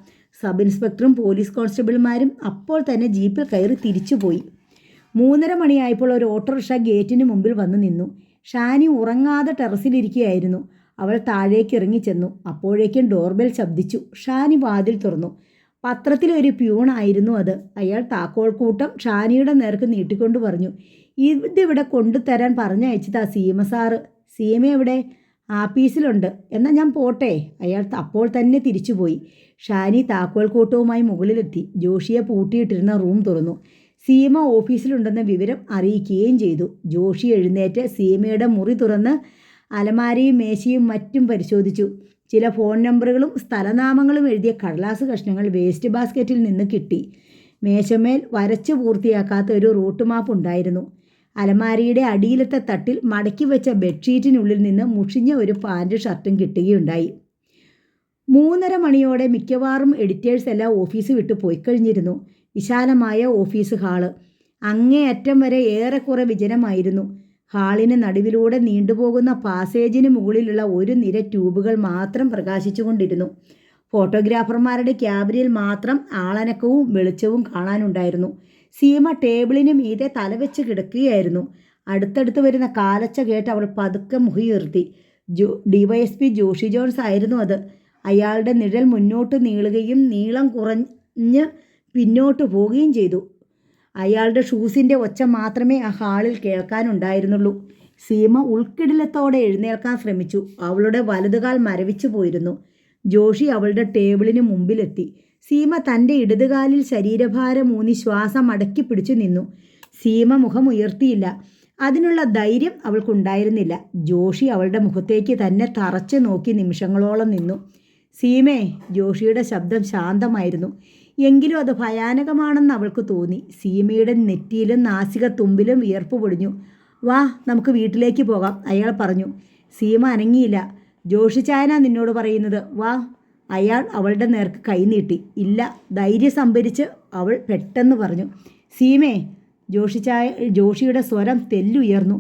[SPEAKER 1] സബ് ഇൻസ്പെക്ടറും പോലീസ് കോൺസ്റ്റബിൾമാരും അപ്പോൾ തന്നെ ജീപ്പിൽ കയറി തിരിച്ചുപോയി. 3:30 മണിയായപ്പോൾ ഒരു ഓട്ടോറിക്ഷ ഗേറ്റിന് മുമ്പിൽ വന്ന് നിന്നു. ഷാനി ഉറങ്ങാതെ ടെറസിലിരിക്കുകയായിരുന്നു. അവൾ താഴേക്ക് ഇറങ്ങിച്ചെന്നു. അപ്പോഴേക്കും ഡോർബെൽ ശബ്ദിച്ചു. ഷാനി വാതിൽ തുറന്നു. പത്രത്തിലൊരു പ്യൂണായിരുന്നു അത്. അയാൾ താക്കോൽക്കൂട്ടം ഷാനിയുടെ നേർക്ക് നീട്ടിക്കൊണ്ട് പറഞ്ഞു, ഇതിവിടെ കൊണ്ടുതരാൻ പറഞ്ഞയച്ചതാ സീമ സാറ്. സീമ എവിടെ? ആപ്പീസിലുണ്ട്. എന്നാൽ ഞാൻ പോട്ടെ. അയാൾ അപ്പോൾ തന്നെ തിരിച്ചുപോയി. ഷാനി താക്കോൽക്കൂട്ടവുമായി മുകളിലെത്തി ജോഷിയെ പൂട്ടിയിട്ടിരുന്ന റൂം തുറന്നു. സീമ ഓഫീസിലുണ്ടെന്ന വിവരം അറിയിക്കുകയും ചെയ്തു. ജോഷി എഴുന്നേറ്റ് സീമയുടെ മുറി തുറന്ന് അലമാരയും മേശയും മറ്റും പരിശോധിച്ചു. ചില ഫോൺ നമ്പറുകളും സ്ഥലനാമങ്ങളും എഴുതിയ കടലാസ് കഷ്ണങ്ങൾ വേസ്റ്റ് ബാസ്ക്കറ്റിൽ നിന്ന് കിട്ടി. മേശമേൽ വരച്ചു പൂർത്തിയാക്കാത്ത ഒരു റൂട്ട് മാപ്പ് ഉണ്ടായിരുന്നു. അലമാരയുടെ അടിയിലത്തെ തട്ടിൽ മടക്കി വെച്ച ബെഡ്ഷീറ്റിനുള്ളിൽ നിന്ന് മുഷിഞ്ഞ ഒരു പാൻറ് ഷർട്ടും കിട്ടുകയുണ്ടായി. 3:30 മണിയോടെ മിക്കവാറും എഡിറ്റേഴ്സ് എല്ലാം ഓഫീസ് വിട്ടു പോയിക്കഴിഞ്ഞിരുന്നു. വിശാലമായ ഓഫീസ് ഹാള് അങ്ങേയറ്റം വരെ ഏറെക്കുറെ വിജനമായിരുന്നു. ഹാളിന് നടുവിലൂടെ നീണ്ടുപോകുന്ന പാസേജിന് മുകളിലുള്ള ഒരു നിര ട്യൂബുകൾ മാത്രം പ്രകാശിച്ചുകൊണ്ടിരുന്നു. ഫോട്ടോഗ്രാഫർമാരുടെ ക്യാബിനിൽ മാത്രം ആളനക്കവും വെളിച്ചവും കാണാനുണ്ടായിരുന്നു. സീമ ടേബിളിന് മീതെ തലവെച്ച് കിടക്കുകയായിരുന്നു. അടുത്തടുത്ത് വരുന്ന കാലച്ച കേട്ട് അവൾ പതുക്കെ മുഖയുയർത്തി. DYSP ജോഷി ജോൺസ് ആയിരുന്നു അത്. അയാളുടെ നിഴൽ മുന്നോട്ട് നീളുകയും നീളം കുറഞ്ഞ് പിന്നോട്ട് പോവുകയും ചെയ്തു. അയാളുടെ ഷൂസിൻ്റെ ഒച്ച മാത്രമേ ആ ഹാളിൽ കേൾക്കാനുണ്ടായിരുന്നുള്ളൂ. സീമ ഉൾക്കിടിലത്തോടെ എഴുന്നേൽക്കാൻ ശ്രമിച്ചു. അവളുടെ വലതുകാൽ മരവിച്ചു പോയിരുന്നു. ജോഷി അവളുടെ ടേബിളിന് മുമ്പിലെത്തി. സീമ തൻ്റെ ഇടതുകാലിൽ ശരീരഭാരമൂന്നി ശ്വാസം അടക്കി പിടിച്ചു നിന്നു. സീമ മുഖം ഉയർത്തിയില്ല. അതിനുള്ള ധൈര്യം അവൾക്കുണ്ടായിരുന്നില്ല. ജോഷി അവളുടെ മുഖത്തേക്ക് തന്നെ തറച്ചു നോക്കി നിമിഷങ്ങളോളം നിന്നു. സീമേ, ജോഷിയുടെ ശബ്ദം ശാന്തമായിരുന്നു. എങ്കിലും അത് ഭയാനകമാണെന്ന് അവൾക്ക് തോന്നി. സീമയുടെ നെറ്റിയിലും നാസിക തുമ്പിലും വിയർപ്പ് പൊടിഞ്ഞു. വാ, നമുക്ക് വീട്ടിലേക്ക് പോകാം, അയാൾ പറഞ്ഞു. സീമ അനങ്ങിയില്ല. ജോഷി ചായനാ നിന്നോട് പറയുന്നത്, വാ. അയാൾ അവളുടെ നേർക്ക് കൈനീട്ടി. ഇല്ല, ധൈര്യം സംഭരിച്ച് അവൾ പെട്ടെന്ന് പറഞ്ഞു. സീമേ, ജോഷിയുടെ സ്വരം തെല്ലുയർന്നു.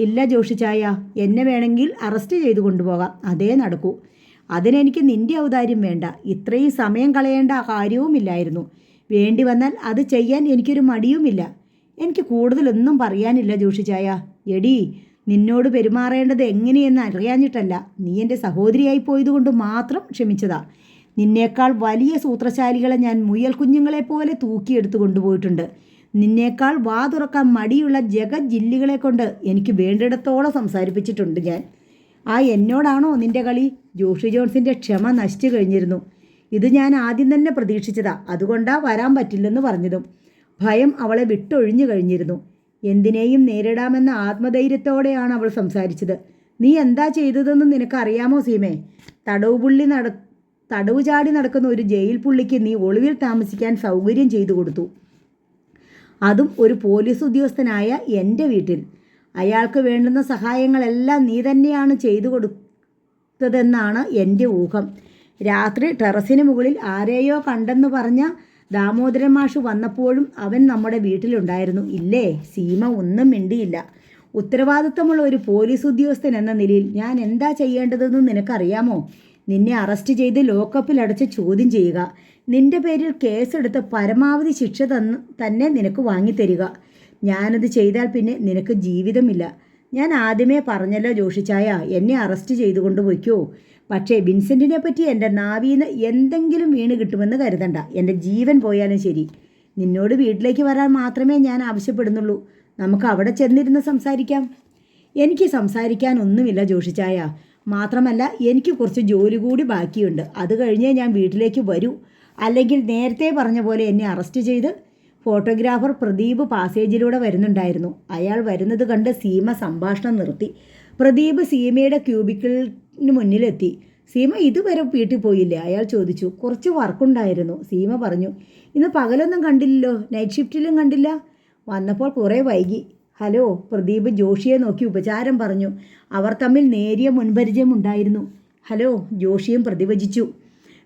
[SPEAKER 1] ഇല്ല ജോഷി ചായ, എന്നെ വേണമെങ്കിൽ അറസ്റ്റ് ചെയ്തു കൊണ്ടുപോകാം, അതേ നടക്കൂ. അതിനെനിക്ക് നിൻ്റെ ഔദാര്യം വേണ്ട. ഇത്രയും സമയം കളയേണ്ട കാര്യവുമില്ലായിരുന്നു. വേണ്ടി വന്നാൽ അത് ചെയ്യാൻ എനിക്കൊരു മടിയുമില്ല. എനിക്ക് കൂടുതലൊന്നും പറയാനില്ല ജോഷി ചായ. എടീ, നിന്നോട് പെരുമാറേണ്ടത് എങ്ങനെയെന്ന് അറിയാഞ്ഞിട്ടല്ല. നീ എൻ്റെ സഹോദരിയായി പോയതുകൊണ്ട് മാത്രം ക്ഷമിച്ചതാ. നിന്നേക്കാൾ വലിയ സൂത്രശാലികളെ ഞാൻ മുയൽ കുഞ്ഞുങ്ങളെപ്പോലെ തൂക്കിയെടുത്ത് കൊണ്ടുപോയിട്ടുണ്ട്. നിന്നേക്കാൾ വാ തുറക്കാൻ മടിയുള്ള ജഗജില്ലികളെ കൊണ്ട് എനിക്ക് വേണ്ടിടത്തോളം സംസാരിപ്പിച്ചിട്ടുണ്ട് ഞാൻ. ആ എന്നോടാണോ നിൻ്റെ കളി? ജോഷി ജോൺസിൻ്റെ ക്ഷമ നശിച്ചു കഴിഞ്ഞിരുന്നു. ഇത് ഞാൻ ആദ്യം തന്നെ പ്രതീക്ഷിച്ചതാ. അതുകൊണ്ടാ വരാൻ പറ്റില്ലെന്ന് പറഞ്ഞതും. ഭയം അവളെ വിട്ടൊഴിഞ്ഞു കഴിഞ്ഞിരുന്നു. എന്തിനേയും നേരിടാമെന്ന ആത്മധൈര്യത്തോടെയാണ് അവൾ സംസാരിച്ചത്. നീ എന്താ ചെയ്തതെന്ന് നിനക്കറിയാമോ സീമേ? തടവ് ചാടി നടക്കുന്ന ഒരു ജയിൽ പുള്ളിക്ക് നീ ഒളിവിൽ താമസിക്കാൻ സൗകര്യം ചെയ്തു കൊടുത്തു. അതും ഒരു പോലീസ് ഉദ്യോഗസ്ഥനായ എൻ്റെ വീട്ടിൽ. അയാൾക്ക് വേണ്ടുന്ന സഹായങ്ങളെല്ലാം നീ തന്നെയാണ് ചെയ്തു കൊടുത്തതെന്നാണ് എൻ്റെ ഊഹം. രാത്രി ടെറസിന് മുകളിൽ ആരെയോ കണ്ടെന്ന് പറഞ്ഞ ദാമോദരൻ മാഷ് വന്നപ്പോഴും അവൻ നമ്മുടെ വീട്ടിലുണ്ടായിരുന്നു, ഇല്ലേ? സീമ ഒന്നും മിണ്ടിയില്ല. ഉത്തരവാദിത്തമുള്ള ഒരു പോലീസ് ഉദ്യോഗസ്ഥൻ എന്ന നിലയിൽ ഞാൻ എന്താ ചെയ്യേണ്ടതെന്ന് നിനക്കറിയാമോ? നിന്നെ അറസ്റ്റ് ചെയ്ത് ലോക്കപ്പിൽ അടച്ച് ചോദ്യം ചെയ്യുക. നിന്റെ പേരിൽ കേസെടുത്ത് പരമാവധി ശിക്ഷ തന്നെ നിനക്ക് വാങ്ങിത്തരിക. ഞാനത് ചെയ്താൽ പിന്നെ നിനക്ക് ജീവിതമില്ല. ഞാൻ ആദ്യമേ പറഞ്ഞല്ലോ ജോഷിച്ചായ, എന്നെ അറസ്റ്റ് ചെയ്തു കൊണ്ടുപോയിക്കോ. പക്ഷേ വിൻസെൻറ്റിനെ പറ്റി എൻ്റെ നാവീന്ന് എന്തെങ്കിലും വീണ് കിട്ടുമെന്ന് കരുതണ്ട. എൻ്റെ ജീവൻ പോയാലും ശരി. നിന്നോട് വീട്ടിലേക്ക് വരാൻ മാത്രമേ ഞാൻ ആവശ്യപ്പെടുന്നുള്ളൂ. നമുക്ക് അവിടെ ചെന്നിരുന്ന് സംസാരിക്കാം. എനിക്ക് സംസാരിക്കാനൊന്നുമില്ല ജോഷിച്ചായ. മാത്രമല്ല, എനിക്ക് കുറച്ച് ജോലി കൂടി ബാക്കിയുണ്ട്. അത് കഴിഞ്ഞേ ഞാൻ വീട്ടിലേക്ക് വരൂ. അല്ലെങ്കിൽ നേരത്തെ പറഞ്ഞ പോലെ എന്നെ അറസ്റ്റ് ചെയ്ത്. ഫോട്ടോഗ്രാഫർ പ്രദീപ് പാസേജിലൂടെ വരുന്നുണ്ടായിരുന്നു. അയാൾ വരുന്നത് കണ്ട് സീമ സംഭാഷണം നിർത്തി. പ്രദീപ് സീമയുടെ ക്യൂബിക്കിളിന് മുന്നിലെത്തി. സീമ ഇതുവരെ വീട്ടിൽ പോയില്ലേ? അയാൾ ചോദിച്ചു. കുറച്ച് വർക്കുണ്ടായിരുന്നു, സീമ പറഞ്ഞു. ഇന്ന് പകലൊന്നും കണ്ടില്ലല്ലോ, നൈറ്റ് ഷിഫ്റ്റിലും കണ്ടില്ല. വന്നപ്പോൾ കുറേ വൈകി. ഹലോ, പ്രദീപ് ജോഷിയെ നോക്കി ഉപചാരം പറഞ്ഞു. അവർ തമ്മിൽ നേരിയ മുൻപരിചയമുണ്ടായിരുന്നു. ഹലോ, ജോഷിയും പ്രതിവചിച്ചു.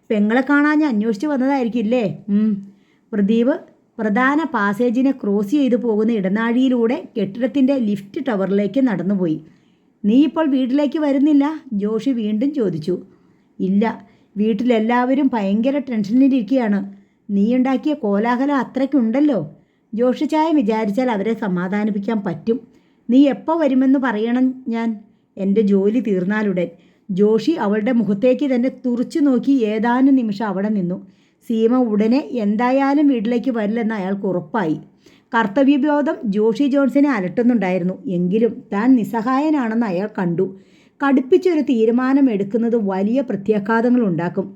[SPEAKER 1] പെങ്ങളെ കാണാൻ ഞാൻ അന്വേഷിച്ച് വന്നതായിരിക്കില്ലേ? പ്രദീപ് പ്രധാന പാസേജിനെ ക്രോസ് ചെയ്തു പോകുന്ന ഇടനാഴിയിലൂടെ കെട്ടിടത്തിൻ്റെ ലിഫ്റ്റ് ടവറിലേക്ക് നടന്നുപോയി. നീ ഇപ്പോൾ വീട്ടിലേക്ക് വരുന്നില്ല? ജോഷി വീണ്ടും ചോദിച്ചു. ഇല്ല, വീട്ടിലെല്ലാവരും ഭയങ്കര ടെൻഷനിലിരിക്കുകയാണ്. നീയുണ്ടാക്കിയ കോലാഹലം അത്രയ്ക്കുണ്ടല്ലോ. ജോഷി ചായ വിചാരിച്ചാൽ അവരെ സമാധാനിപ്പിക്കാൻ പറ്റും. നീ എപ്പോൾ വരുമെന്ന് പറയണം ഞാൻ? എൻ്റെ ജോലി തീർന്നാലുടൻ. ജോഷി അവളുടെ മുഖത്തേക്ക് തന്നെ തുറച്ചു നോക്കി ഏതാനും നിമിഷം അവിടെ നിന്നു. സീമ ഉടനെ എന്തായാലും വീട്ടിലേക്ക് വരില്ലെന്ന് അയാൾക്ക് ഉറപ്പായി. കർത്തവ്യബോധം ജോഷി ജോൺസിനെ അലട്ടുന്നുണ്ടായിരുന്നു. എങ്കിലും താൻ നിസ്സഹായനാണെന്ന് അയാൾ കണ്ടു. കടുപ്പിച്ചൊരു തീരുമാനം എടുക്കുന്നത് വലിയ പ്രത്യാഘാതങ്ങൾ ഉണ്ടാക്കും.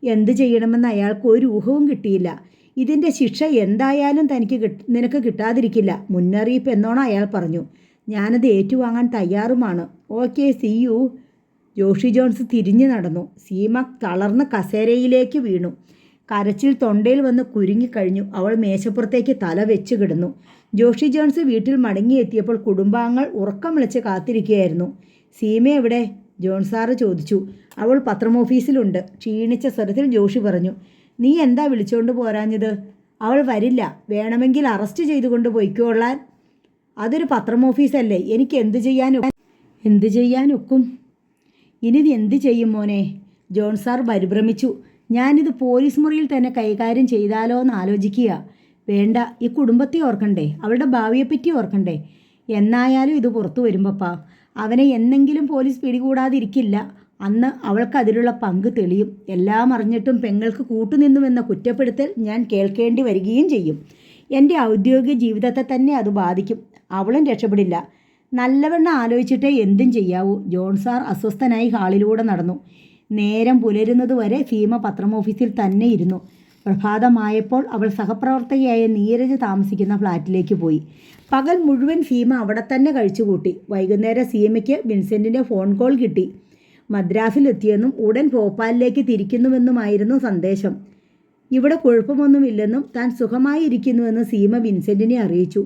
[SPEAKER 1] എന്തു ചെയ്യണമെന്ന് അയാൾക്ക് ഒരു ഊഹവും കിട്ടിയില്ല. ഇതിൻ്റെ ശിക്ഷ എന്തായാലും നിനക്ക് കിട്ടാതിരിക്കില്ല, മുന്നറിയിപ്പ് എന്നോണം അയാൾ പറഞ്ഞു. ഞാനത് ഏറ്റുവാങ്ങാൻ തയ്യാറുമാണ്. Okay, see you. Joshi Johns തിരിഞ്ഞു നടന്നു. സീമ തളർന്ന് കസേരയിലേക്ക് വീണു. കരച്ചിൽ തൊണ്ടയിൽ വന്ന് കുരുങ്ങിക്കഴിഞ്ഞു. അവൾ മേശപ്പുറത്തേക്ക് തല വെച്ച് കിടന്നു. ജോഷി ജോൺസ് വീട്ടിൽ മടങ്ങിയെത്തിയപ്പോൾ കുടുംബാംഗങ്ങൾ ഉറക്കം വിളിച്ച് കാത്തിരിക്കുകയായിരുന്നു. സീമ എവിടെ? ജോൺ സാറ് ചോദിച്ചു. അവൾ പത്രമോഫീസിലുണ്ട്. ക്ഷീണിച്ച സ്വരത്തിൽ ജോഷി പറഞ്ഞു. നീ എന്താ വിളിച്ചുകൊണ്ട് പോരാഞ്ഞത്? അവൾ വരില്ല. വേണമെങ്കിൽ അറസ്റ്റ് ചെയ്തുകൊണ്ട് പൊയ്ക്കൊള്ളാൻ. അതൊരു പത്രമോഫീസല്ലേ. എനിക്ക് എന്ത് ചെയ്യാനൊക്കും? ഇനി എന്ത് ചെയ്യും മോനെ? ജോൺ സാർ പരിഭ്രമിച്ചു. ഞാനിത് പോലീസ് മുറിയിൽ തന്നെ കൈകാര്യം ചെയ്താലോ എന്ന് ആലോചിക്കുക. വേണ്ട, ഈ കുടുംബത്തെ ഓർക്കണ്ടേ, അവളുടെ ഭാവിയെപ്പറ്റി ഓർക്കണ്ടേ. എന്നായാലും ഇത് പുറത്തു വരും പപ്പാ. അവനെ എന്നെങ്കിലും പോലീസ് പിടികൂടാതിരിക്കില്ല. അന്ന് അവൾക്ക് അതിലുള്ള പങ്ക് തെളിയും. എല്ലാം അറിഞ്ഞിട്ടും പെങ്ങൾക്ക് കൂട്ടുനിന്നുവെന്ന കുറ്റപ്പെടുത്തൽ ഞാൻ കേൾക്കേണ്ടി വരികയും ചെയ്യും. എൻ്റെ ഔദ്യോഗിക ജീവിതത്തെ തന്നെ അത് ബാധിക്കും. അവളും രക്ഷപ്പെടില്ല. നല്ലവണ്ണം ആലോചിച്ചിട്ടേ എന്തും ചെയ്യാവൂ. ജോൺ സാർ അസ്വസ്ഥനായി ഹാളിലൂടെ നടന്നു. നേരം പുലരുന്നതുവരെ സീമ പത്രമോഫീസിൽ തന്നെ ഇരുന്നു. പ്രഭാതമായപ്പോൾ അവൾ സഹപ്രവർത്തകയായ നീരജ് താമസിക്കുന്ന ഫ്ലാറ്റിലേക്ക് പോയി. പകൽ മുഴുവൻ സീമ അവിടെ തന്നെ കഴിച്ചുകൂട്ടി. വൈകുന്നേരം സീമയ്ക്ക് വിൻസെൻറ്റിൻ്റെ ഫോൺ കോൾ കിട്ടി. മദ്രാസിലെത്തിയെന്നും ഉടൻ ഭോപ്പാലിലേക്ക് തിരിക്കുന്നുവെന്നുമായിരുന്നു സന്ദേശം. ഇവിടെ കുഴപ്പമൊന്നുമില്ലെന്നും താൻ സുഖമായിരിക്കുന്നുവെന്ന് സീമ വിൻസെൻറ്റിനെ അറിയിച്ചു.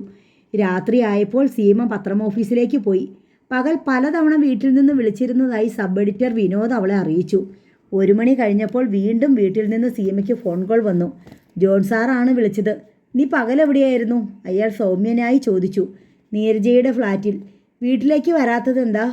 [SPEAKER 1] രാത്രിയായപ്പോൾ സീമ പത്രമോഫീസിലേക്ക് പോയി. പകൽ പലതവണ വീട്ടിൽ നിന്ന് വിളിച്ചിരുന്നതായി സബ് എഡിറ്റർ വിനോദ് അവളെ അറിയിച്ചു. 1 മണി കഴിഞ്ഞപ്പോൾ വീണ്ടും വീട്ടിൽ നിന്ന് സീമയ്ക്ക് ഫോൺ കോൾ വന്നു. ജോൺ സാറാണ് വിളിച്ചത്. നീ പകലെവിടെയായിരുന്നു? അയാൾ സൗമ്യനായി ചോദിച്ചു. നീരജയുടെ ഫ്ലാറ്റിൽ. വീട്ടിലേക്ക് വരാത്തതെന്താ?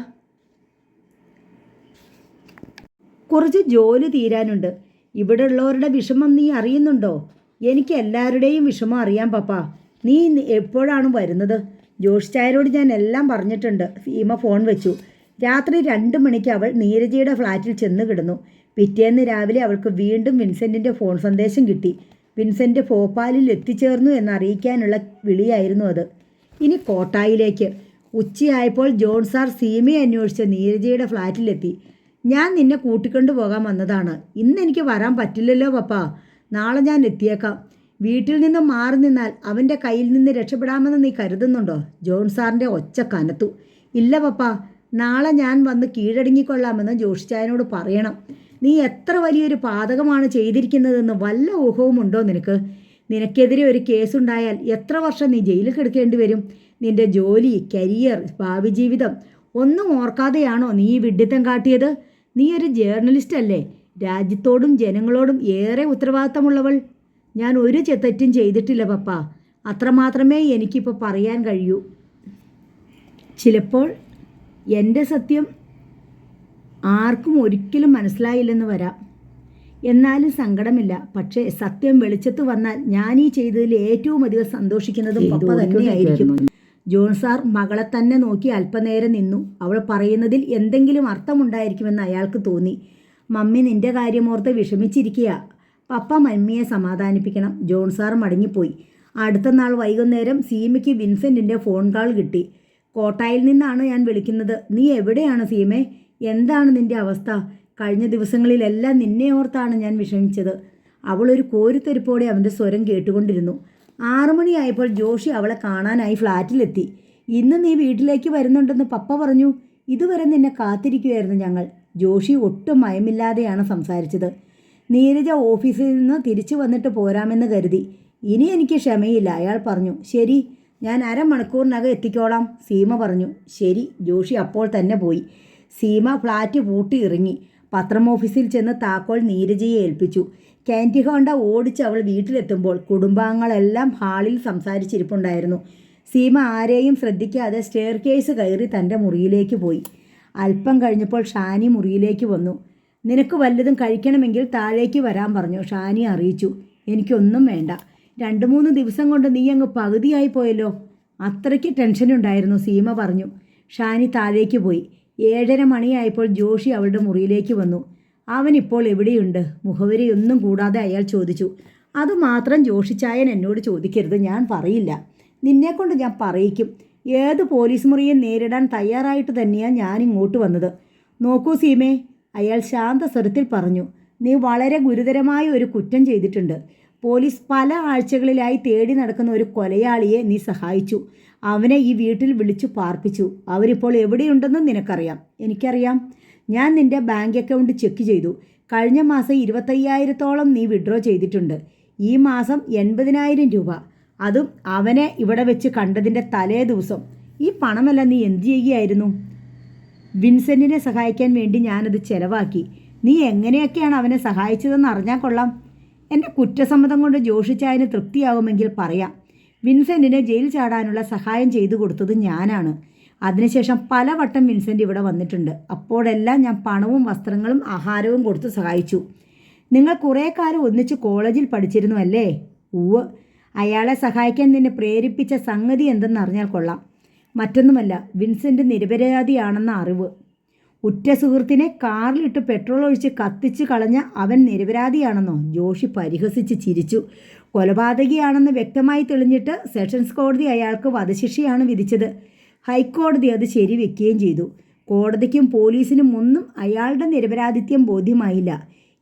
[SPEAKER 1] കുറച്ച് ജോലി തീരാനുണ്ട്. ഇവിടെ ഉള്ളവരുടെ വിഷമം നീ അറിയുന്നുണ്ടോ? എനിക്ക് എല്ലാവരുടെയും വിഷമം അറിയാം പപ്പാ. നീ എപ്പോഴാണ് വരുന്നത്? ജോഷ് ചായരോട് ഞാൻ എല്ലാം പറഞ്ഞിട്ടുണ്ട്. സീമ ഫോൺ വെച്ചു. രാത്രി 2 മണിക്ക് അവൾ നീരജയുടെ ഫ്ലാറ്റിൽ ചെന്ന് കിടന്നു. പിറ്റേന്ന് രാവിലെ അവൾക്ക് വീണ്ടും വിൻസെൻറ്റിൻ്റെ ഫോൺ സന്ദേശം കിട്ടി. വിൻസെൻറ്റ് ഭോപ്പാലിൽ എത്തിച്ചേർന്നു എന്നറിയിക്കാനുള്ള വിളിയായിരുന്നു അത്. ഇനി കോട്ടായിലേക്ക്. ഉച്ചയായപ്പോൾ ജോൺ സാർ സീമയെ അന്വേഷിച്ച് നീരജയുടെ ഫ്ലാറ്റിലെത്തി. ഞാൻ നിന്നെ കൂട്ടിക്കൊണ്ടു പോകാൻ വന്നതാണ്. ഇന്ന് എനിക്ക് വരാൻ പറ്റില്ലല്ലോ പപ്പാ. നാളെ ഞാൻ എത്തിയേക്കാം. വീട്ടിൽ നിന്നും മാറി നിന്നാൽ അവൻ്റെ കയ്യിൽ നിന്ന് രക്ഷപ്പെടാമെന്ന് നീ കരുതുന്നുണ്ടോ? ജോൺ സാറിൻ്റെ ഒച്ച കനത്തു. ഇല്ല പപ്പാ, നാളെ ഞാൻ വന്ന് കീഴടങ്ങിക്കൊള്ളാമെന്ന് ജോഷിച്ചായനോട് പറയണം. നീ എത്ര വലിയൊരു പാതകമാണ് ചെയ്തിരിക്കുന്നതെന്ന് വല്ല ഊഹവുമുണ്ടോ നിനക്ക്? നിനക്കെതിരെ ഒരു കേസുണ്ടായാൽ എത്ര വർഷം നീ ജയിലിൽ കിടക്കേണ്ടി വരും? നിൻ്റെ ജോലി, കരിയർ, ഭാവി ജീവിതം ഒന്നും ഓർക്കാതെയാണോ നീ ഈ വിഡ്ഢിത്തം കാട്ടിയത്? നീ ഒരു ജേർണലിസ്റ്റ് അല്ലേ? രാജ്യത്തോടും ജനങ്ങളോടും ഏറെ ഉത്തരവാദിത്തമുള്ളവൾ. ഞാൻ ഒരു തെറ്റും ചെയ്തിട്ടില്ല പപ്പാ. അത്രമാത്രമേ എനിക്കിപ്പോൾ പറയാൻ കഴിയൂ. ചിലപ്പോൾ എൻ്റെ സത്യം ആർക്കും ഒരിക്കലും മനസ്സിലായില്ലെന്ന് വരാം. എന്നാലും സങ്കടമില്ല. പക്ഷേ സത്യം വെളിച്ചത്ത് വന്നാൽ ഞാൻ ഈ ചെയ്തതിൽ ഏറ്റവും അധികം സന്തോഷിക്കുന്നതും പപ്പ തന്നെയായിരിക്കും. ജോൺ സാർ മകളെ തന്നെ നോക്കി അല്പനേരം നിന്നു. അവൾ പറയുന്നതിൽ എന്തെങ്കിലും അർത്ഥമുണ്ടായിരിക്കുമെന്ന് അയാൾക്ക് തോന്നി. മമ്മി നിൻ്റെ കാര്യമോർത്ത് വിഷമിച്ചിരിക്കുക. പപ്പ മമ്മിയെ സമാധാനിപ്പിക്കണം. ജോൺ സാർ മടങ്ങിപ്പോയി. അടുത്ത നാൾ വൈകുന്നേരം സീമയ്ക്ക് വിൻസെൻറ്റിൻ്റെ ഫോൺ കോൾ കിട്ടി. കോട്ടായിൽ നിന്നാണ് ഞാൻ വിളിക്കുന്നത്. നീ എവിടെയാണ് സീമേ? എന്താണ് നിൻ്റെ അവസ്ഥ? കഴിഞ്ഞ ദിവസങ്ങളിലെല്ലാം നിന്നെ ഓർത്താണ് ഞാൻ വിഷമിച്ചത്. അവളൊരു കോരിത്തെരിപ്പോടെ അവൻ്റെ സ്വരം കേട്ടുകൊണ്ടിരുന്നു. 6 മണിയായപ്പോൾ ജോഷി അവളെ കാണാനായി ഫ്ലാറ്റിലെത്തി. ഇന്ന് നീ വീട്ടിലേക്ക് വരുന്നുണ്ടെന്ന് പപ്പ പറഞ്ഞു. ഇതുവരെ നിന്നെ കാത്തിരിക്കുകയായിരുന്നു ഞങ്ങൾ. ജോഷി ഒട്ടും മയമില്ലാതെയാണ് സംസാരിച്ചത്. നീരജ ഓഫീസിൽ നിന്ന് തിരിച്ചു വന്നിട്ട് പോരാമെന്ന് കരുതി. ഇനി എനിക്ക് ക്ഷമയില്ല, അയാൾ പറഞ്ഞു. ശരി, ഞാൻ അരമണിക്കൂറിനകം എത്തിക്കോളാം, സീമ പറഞ്ഞു. ശരി. ജോഷി അപ്പോൾ തന്നെ പോയി. സീമ ഫ്ലാറ്റ് പൂട്ടി ഇറങ്ങി. പത്രമോഫീസിൽ ചെന്ന് താക്കോൽ നീരജയെ ഏൽപ്പിച്ചു. കാൻറ്റി ഹോണ്ട ഓടിച്ച് അവൾ വീട്ടിലെത്തുമ്പോൾ കുടുംബാംഗങ്ങളെല്ലാം ഹാളിൽ സംസാരിച്ചിരിപ്പുണ്ടായിരുന്നു. സീമ ആരെയും ശ്രദ്ധിക്കാതെ സ്റ്റെയർ കേസ് കയറി തൻ്റെ മുറിയിലേക്ക് പോയി. അല്പം കഴിഞ്ഞപ്പോൾ ഷാനി മുറിയിലേക്ക് വന്നു. നിനക്ക് വല്ലതും കഴിക്കണമെങ്കിൽ താഴേക്ക് വരാൻ പറഞ്ഞു. ഷാനി അറിയിച്ചു. എനിക്കൊന്നും വേണ്ട. 2-3 ദിവസം കൊണ്ട് നീ അങ്ങ് പകുതിയായി പോയല്ലോ. അത്രയ്ക്ക് ടെൻഷനുണ്ടായിരുന്നു, സീമ പറഞ്ഞു. ഷാനി താഴേക്ക് പോയി. 7:30 മണിയായപ്പോൾ ജോഷി അവളുടെ മുറിയിലേക്ക് വന്നു. അവനിപ്പോൾ എവിടെയുണ്ട്? മുഖവരിയൊന്നും കൂടാതെ അയാൾ ചോദിച്ചു. അതുമാത്രം ജോഷിച്ചായൻ എന്നോട് ചോദിക്കരുത്, ഞാൻ പറയില്ല. നിന്നെക്കൊണ്ട് ഞാൻ പറയിക്കും. ഏത് പോലീസ് മുറിയെ നേരിടാൻ തയ്യാറായിട്ട് തന്നെയാണ് ഞാൻ ഇങ്ങോട്ട് വന്നത്. നോക്കൂ സീമേ, അയാൾ ശാന്തസ്വരത്തിൽ പറഞ്ഞു. നീ വളരെ ഗുരുതരമായ ഒരു കുറ്റം ചെയ്തിട്ടുണ്ട്. പോലീസ് പല ആഴ്ചകളിലായി തേടി നടക്കുന്ന ഒരു കൊലയാളിയെ നീ സഹായിച്ചു. അവനെ ഈ വീട്ടിൽ വിളിച്ചു പാർപ്പിച്ചു. അവരിപ്പോൾ എവിടെയുണ്ടെന്നും നിനക്കറിയാം. എനിക്കറിയാം. ഞാൻ നിന്റെ ബാങ്ക് അക്കൗണ്ട് ചെക്ക് ചെയ്തു. കഴിഞ്ഞ മാസം 25,000-ഓളം നീ വിഡ്രോ ചെയ്തിട്ടുണ്ട്. ഈ മാസം 80,000 രൂപ. അതും അവനെ ഇവിടെ വെച്ച് കണ്ടതിൻ്റെ തലേ ദിവസം. ഈ പണമെല്ലാം നീ എന്തു ചെയ്യുകയായിരുന്നു? വിൻസെൻറ്റിനെ സഹായിക്കാൻ വേണ്ടി ഞാനത് ചെലവാക്കി. നീ എങ്ങനെയൊക്കെയാണ് അവനെ സഹായിച്ചതെന്ന് അറിഞ്ഞാൽ കൊള്ളാം. എൻ്റെ കുറ്റസമ്മതം കൊണ്ട് ജോഷിച്ചായന് തൃപ്തിയാവുമെങ്കിൽ പറയാം. വിൻസെൻറ്റിനെ ജയിൽ ചാടാനുള്ള സഹായം ചെയ്തു കൊടുത്തത് ഞാനാണ്. അതിനുശേഷം പലവട്ടം വിൻസെൻ്റ് ഇവിടെ വന്നിട്ടുണ്ട്. അപ്പോഴെല്ലാം ഞാൻ പണവും വസ്ത്രങ്ങളും ആഹാരവും കൊടുത്ത് സഹായിച്ചു. നിങ്ങൾ കുറേ കാലം ഒന്നിച്ച് കോളേജിൽ പഠിച്ചിരുന്നു അല്ലേ? ഉവ്വ്. അയാളെ സഹായിക്കാൻ നിന്നെ പ്രേരിപ്പിച്ച സംഗതി എന്തെന്നറിഞ്ഞാൽ കൊള്ളാം. മറ്റൊന്നുമല്ല, വിൻസെൻ്റ് നിരപരാധിയാണെന്ന അറിവ്. ഉറ്റ സുഹൃത്തിനെ കാറിലിട്ട് പെട്രോൾ ഒഴിച്ച് കത്തിച്ച് കളഞ്ഞ അവൻ നിരപരാധിയാണെന്നോ? ജോഷി പരിഹസിച്ച് ചിരിച്ചു. കൊലപാതകിയാണെന്ന് വ്യക്തമായി തെളിഞ്ഞിട്ട് സെഷൻസ് കോടതി അയാൾക്ക് വധശിക്ഷയാണ് വിധിച്ചത്. ഹൈക്കോടതി അത് ശരിവെക്കുകയും ചെയ്തു. കോടതിക്കും പോലീസിനും ഒന്നും അയാളുടെ നിരപരാധിത്വം ബോധ്യമായില്ല.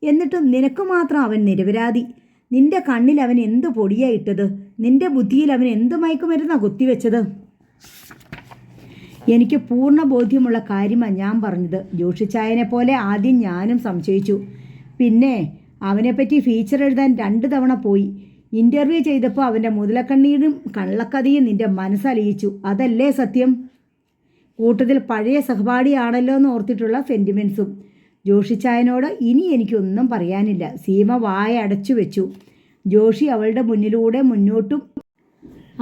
[SPEAKER 1] എന്നിട്ടും നിനക്ക് മാത്രം അവൻ നിരപരാധി. നിന്റെ കണ്ണിൽ അവൻ എന്ത് പൊടിയായിട്ടത്? നിന്റെ ബുദ്ധിയിൽ അവൻ എന്ത് മയക്കുമരുന്നാണ് കുത്തിവെച്ചത്? എനിക്ക് പൂർണ്ണ ബോധ്യമുള്ള കാര്യമാണ് ഞാൻ പറഞ്ഞത്. ജോഷിച്ചായനെ പോലെ ആദ്യം ഞാനും സംശയിച്ചു. പിന്നെ അവനെപ്പറ്റി ഫീച്ചർ എഴുതാൻ 2 തവണ പോയി. ഇൻ്റർവ്യൂ ചെയ്തപ്പോൾ അവൻ്റെ മുതലക്കണ്ണീരും കള്ളക്കഥയും നിൻ്റെ മനസ്സലിയിച്ചു. അതല്ലേ സത്യം? കൂട്ടത്തിൽ പഴയ സഹപാഠിയാണല്ലോ എന്ന് ഓർത്തിട്ടുള്ള സെൻറ്റിമെൻസും. ജോഷിച്ചായനോട് ഇനി എനിക്കൊന്നും പറയാനില്ല. സീമ വായ അടച്ചു വെച്ചു. ജോഷി അവളുടെ മുന്നിലൂടെ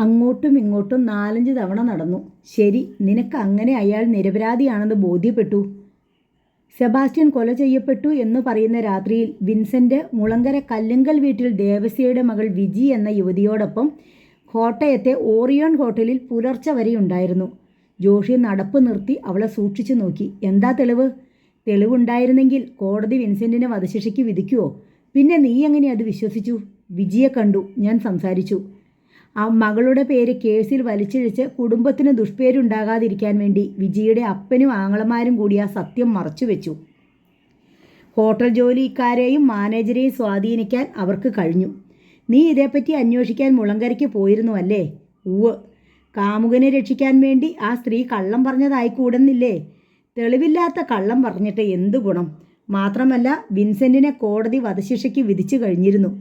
[SPEAKER 1] അങ്ങോട്ടും ഇങ്ങോട്ടും 4-5 തവണ നടന്നു. ശരി, നിനക്ക് അങ്ങനെ അയാൾ നിരപരാധിയാണെന്ന് ബോധ്യപ്പെട്ടു. സെബാസ്റ്റ്യൻ കൊല ചെയ്യപ്പെട്ടു എന്ന് പറയുന്ന രാത്രിയിൽ വിൻസെൻ്റ് മുളങ്കര കല്ലുങ്കൽ വീട്ടിൽ ദേവസ്യയുടെ മകൾ വിജി എന്ന യുവതിയോടൊപ്പം കോട്ടയത്തെ ഓറിയോൺ ഹോട്ടലിൽ പുലർച്ചെ വരെ ഉണ്ടായിരുന്നു. ജോഷി നടപ്പ് നിർത്തി അവളെ സൂക്ഷിച്ചു നോക്കി. എന്താ തെളിവ്? തെളിവുണ്ടായിരുന്നെങ്കിൽ കോടതി വിൻസെൻറ്റിനെ വധശിക്ഷയ്ക്ക് വിധിക്കുമോ? പിന്നെ നീ എങ്ങനെ അത് വിശ്വസിച്ചു? വിജിയെ കണ്ടു, ഞാൻ സംസാരിച്ചു. ആ മകളുടെ പേര് കേസിൽ വലിച്ചിഴച്ച് കുടുംബത്തിന് ദുഷ്പേരുണ്ടാകാതിരിക്കാൻ വേണ്ടി വിജിയുടെ അപ്പനും ആങ്ങളമാരും കൂടി ആ സത്യം മറച്ചുവെച്ചു. ഹോട്ടൽ ജോലിക്കാരെയും മാനേജരെയും സ്വാധീനിക്കാൻ അവർക്ക് കഴിഞ്ഞു. നീ ഇതേപ്പറ്റി അന്വേഷിക്കാൻ മുളങ്കരയ്ക്ക് പോയിരുന്നു അല്ലേ? ഉവ്വ്. കാമുകനെ രക്ഷിക്കാൻ വേണ്ടി ആ സ്ത്രീ കള്ളം പറഞ്ഞതായിക്കൂടുന്നില്ലേ? തെളിവില്ലാത്ത കള്ളം പറഞ്ഞിട്ട് എന്ത് ഗുണം? മാത്രമല്ല, വിൻസെൻറ്റിനെ കോടതി വധശിക്ഷയ്ക്ക് വിധിച്ചു കഴിഞ്ഞിരുന്നു.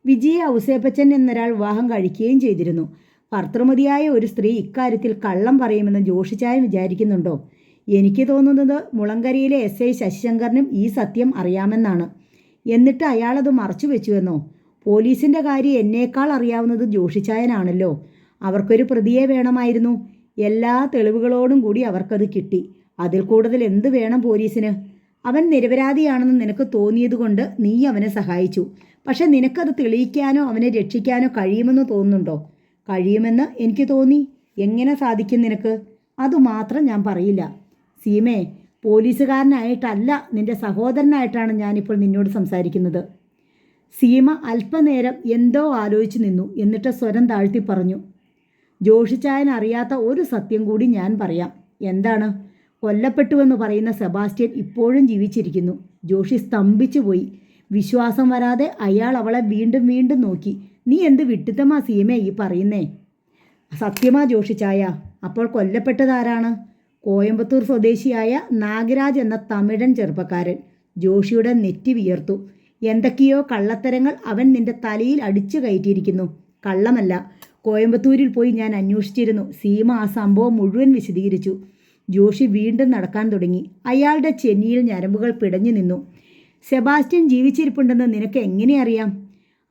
[SPEAKER 1] വിജയെ ഔസേപ്പച്ചൻ എന്നൊരാൾ വിവാഹം കഴിക്കുകയും ചെയ്തിരുന്നു. ഭർത്തൃമതിയായ ഒരു സ്ത്രീ ഇക്കാര്യത്തിൽ കള്ളം പറയുമെന്ന് ജോഷിച്ചായൻ വിചാരിക്കുന്നുണ്ടോ? എനിക്ക് തോന്നുന്നത് മുളങ്കരയിലെ SI ശശിശങ്കറിനും ഈ സത്യം അറിയാമെന്നാണ്. എന്നിട്ട് അയാളത് മറച്ചു വെച്ചുവെന്നോ? പോലീസിൻ്റെ കാര്യം എന്നേക്കാൾ അറിയാവുന്നത് ജോഷിച്ചായനാണല്ലോ. അവർക്കൊരു പ്രതിയെ വേണമായിരുന്നു. എല്ലാ തെളിവുകളോടും കൂടി അവർക്കത് കിട്ടി. അതിൽ കൂടുതൽ എന്ത് വേണം പോലീസിന്? അവൻ നിരപരാധിയാണെന്ന് നിനക്ക് തോന്നിയതുകൊണ്ട് നീ അവനെ സഹായിച്ചു. പക്ഷെ നിനക്കത് തെളിയിക്കാനോ അവനെ രക്ഷിക്കാനോ കഴിയുമെന്ന് തോന്നുന്നുണ്ടോ? കഴിയുമെന്ന് എനിക്ക് തോന്നി. എങ്ങനെ സാധിക്കും നിനക്ക്? അതുമാത്രം ഞാൻ പറയില്ല. സീമേ, പോലീസുകാരനായിട്ടല്ല, നിന്റെ സഹോദരനായിട്ടാണ് ഞാനിപ്പോൾ നിന്നോട് സംസാരിക്കുന്നത്. സീമ അല്പനേരം എന്തോ ആലോചിച്ച് നിന്നു. എന്നിട്ട് സ്വരം താഴ്ത്തി പറഞ്ഞു. ജോഷിച്ചായൻ അറിയാത്ത ഒരു സത്യം കൂടി ഞാൻ പറയാം. എന്താണ്? കൊല്ലപ്പെട്ടുവെന്ന് പറയുന്ന സെബാസ്റ്റ്യൻ ഇപ്പോഴും ജീവിച്ചിരിക്കുന്നു. ജോഷി സ്തംഭിച്ചു പോയി. വിശ്വാസം വരാതെ അയാൾ അവളെ വീണ്ടും വീണ്ടും നോക്കി. നീ എന്ത് വിട്ടിത്തമാ സീമേ ഈ പറയുന്നേ? സത്യമാ ജോഷിച്ചായ? അപ്പോൾ കൊല്ലപ്പെട്ടതാരാണ്? കോയമ്പത്തൂർ സ്വദേശിയായ നാഗരാജ് എന്ന തമിഴൻ ചെറുപ്പക്കാരൻ. ജോഷിയുടെ നെറ്റി വിയർത്തു. എന്തൊക്കെയോ കള്ളത്തരങ്ങൾ അവൻ നിന്റെ തലയിൽ അടിച്ചു കയറ്റിയിരിക്കുന്നു. കള്ളമല്ല. കോയമ്പത്തൂരിൽ പോയി ഞാൻ അന്വേഷിച്ചിരുന്നു. സീമ ആ സംഭവം മുഴുവൻ വിശദീകരിച്ചു. ജോഷി വീണ്ടും നടക്കാൻ തുടങ്ങി. അയാളുടെ ചെന്നിയിൽ ഞരമ്പുകൾ പിടഞ്ഞു നിന്നു. സെബാസ്റ്റ്യൻ ജീവിച്ചിരിപ്പുണ്ടെന്ന് നിനക്ക് എങ്ങനെ അറിയാം?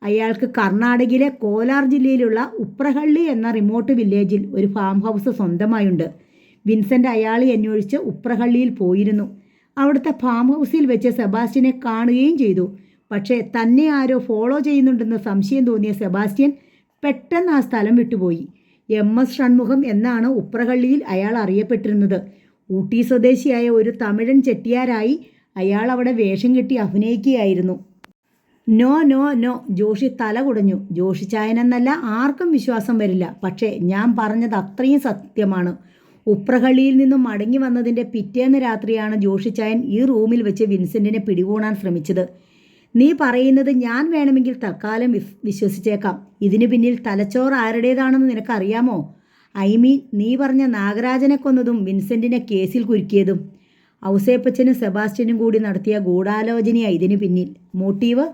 [SPEAKER 1] അയാൾക്ക് കർണാടകയിലെ കോലാർ ജില്ലയിലുള്ള ഉപ്രഹള്ളി എന്ന റിമോട്ട് വില്ലേജിൽ ഒരു ഫാം ഹൗസ് സ്വന്തമായുണ്ട്. വിൻസെൻ്റ് അയാളെ അന്വേഷിച്ച് ഉപ്രഹള്ളിയിൽ പോയിരുന്നു. അവിടുത്തെ ഫാം ഹൗസിൽ വെച്ച് സെബാസ്റ്റ്യനെ കാണുകയും ചെയ്തു. പക്ഷേ തന്നെ ആരോ ഫോളോ ചെയ്യുന്നുണ്ടെന്ന് സംശയം തോന്നിയ സെബാസ്റ്റ്യൻ പെട്ടെന്ന് ആ സ്ഥലം വിട്ടുപോയി. MS ഷൺമുഖം എന്നാണ് ഉപ്രഹള്ളിയിൽ അയാൾ അറിയപ്പെട്ടിരുന്നത്. ഊട്ടി സ്വദേശിയായ ഒരു തമിഴൻ ചെട്ടിയാരായി അയാൾ അവിടെ വേഷം കെട്ടി അഭിനയിക്കുകയായിരുന്നു. നോ നോ നോ, ജോഷി തല കുടഞ്ഞു. ജോഷിച്ചായനെന്നല്ല ആർക്കും വിശ്വാസം വരില്ല. പക്ഷേ ഞാൻ പറഞ്ഞത് അത്രയും സത്യമാണ്. ഉപ്രഹള്ളിയിൽ നിന്നും മടങ്ങി വന്നതിൻ്റെ പിറ്റേന്ന് രാത്രിയാണ് ജോഷിച്ചായൻ ഈ റൂമിൽ വെച്ച് വിൻസെൻറ്റിനെ പിടികൂടാൻ ശ്രമിച്ചത്. നീ പറയുന്നത് ഞാൻ വേണമെങ്കിൽ തൽക്കാലം വിശ്വസിച്ചേക്കാം. ഇതിനു പിന്നിൽ തലച്ചോറ് ആരുടേതാണെന്ന് നിനക്കറിയാമോ? ഐ മീൻ, നീ പറഞ്ഞ നാഗരാജനെ കൊന്നതും വിൻസെൻറ്റിനെ കേസിൽ കുരുക്കിയതും. ഔസേപ്പച്ചനും സെബാസ്റ്റ്യനും കൂടി നടത്തിയ ഗൂഢാലോചനയാണ് ഇതിനു പിന്നിൽ. മോട്ടീവ്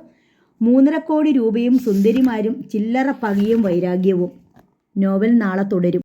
[SPEAKER 1] 3.5 കോടി രൂപയും സുന്ദരിമാരും ചില്ലറ പകയും വൈരാഗ്യവും. നോവൽ നാളെ തുടരും.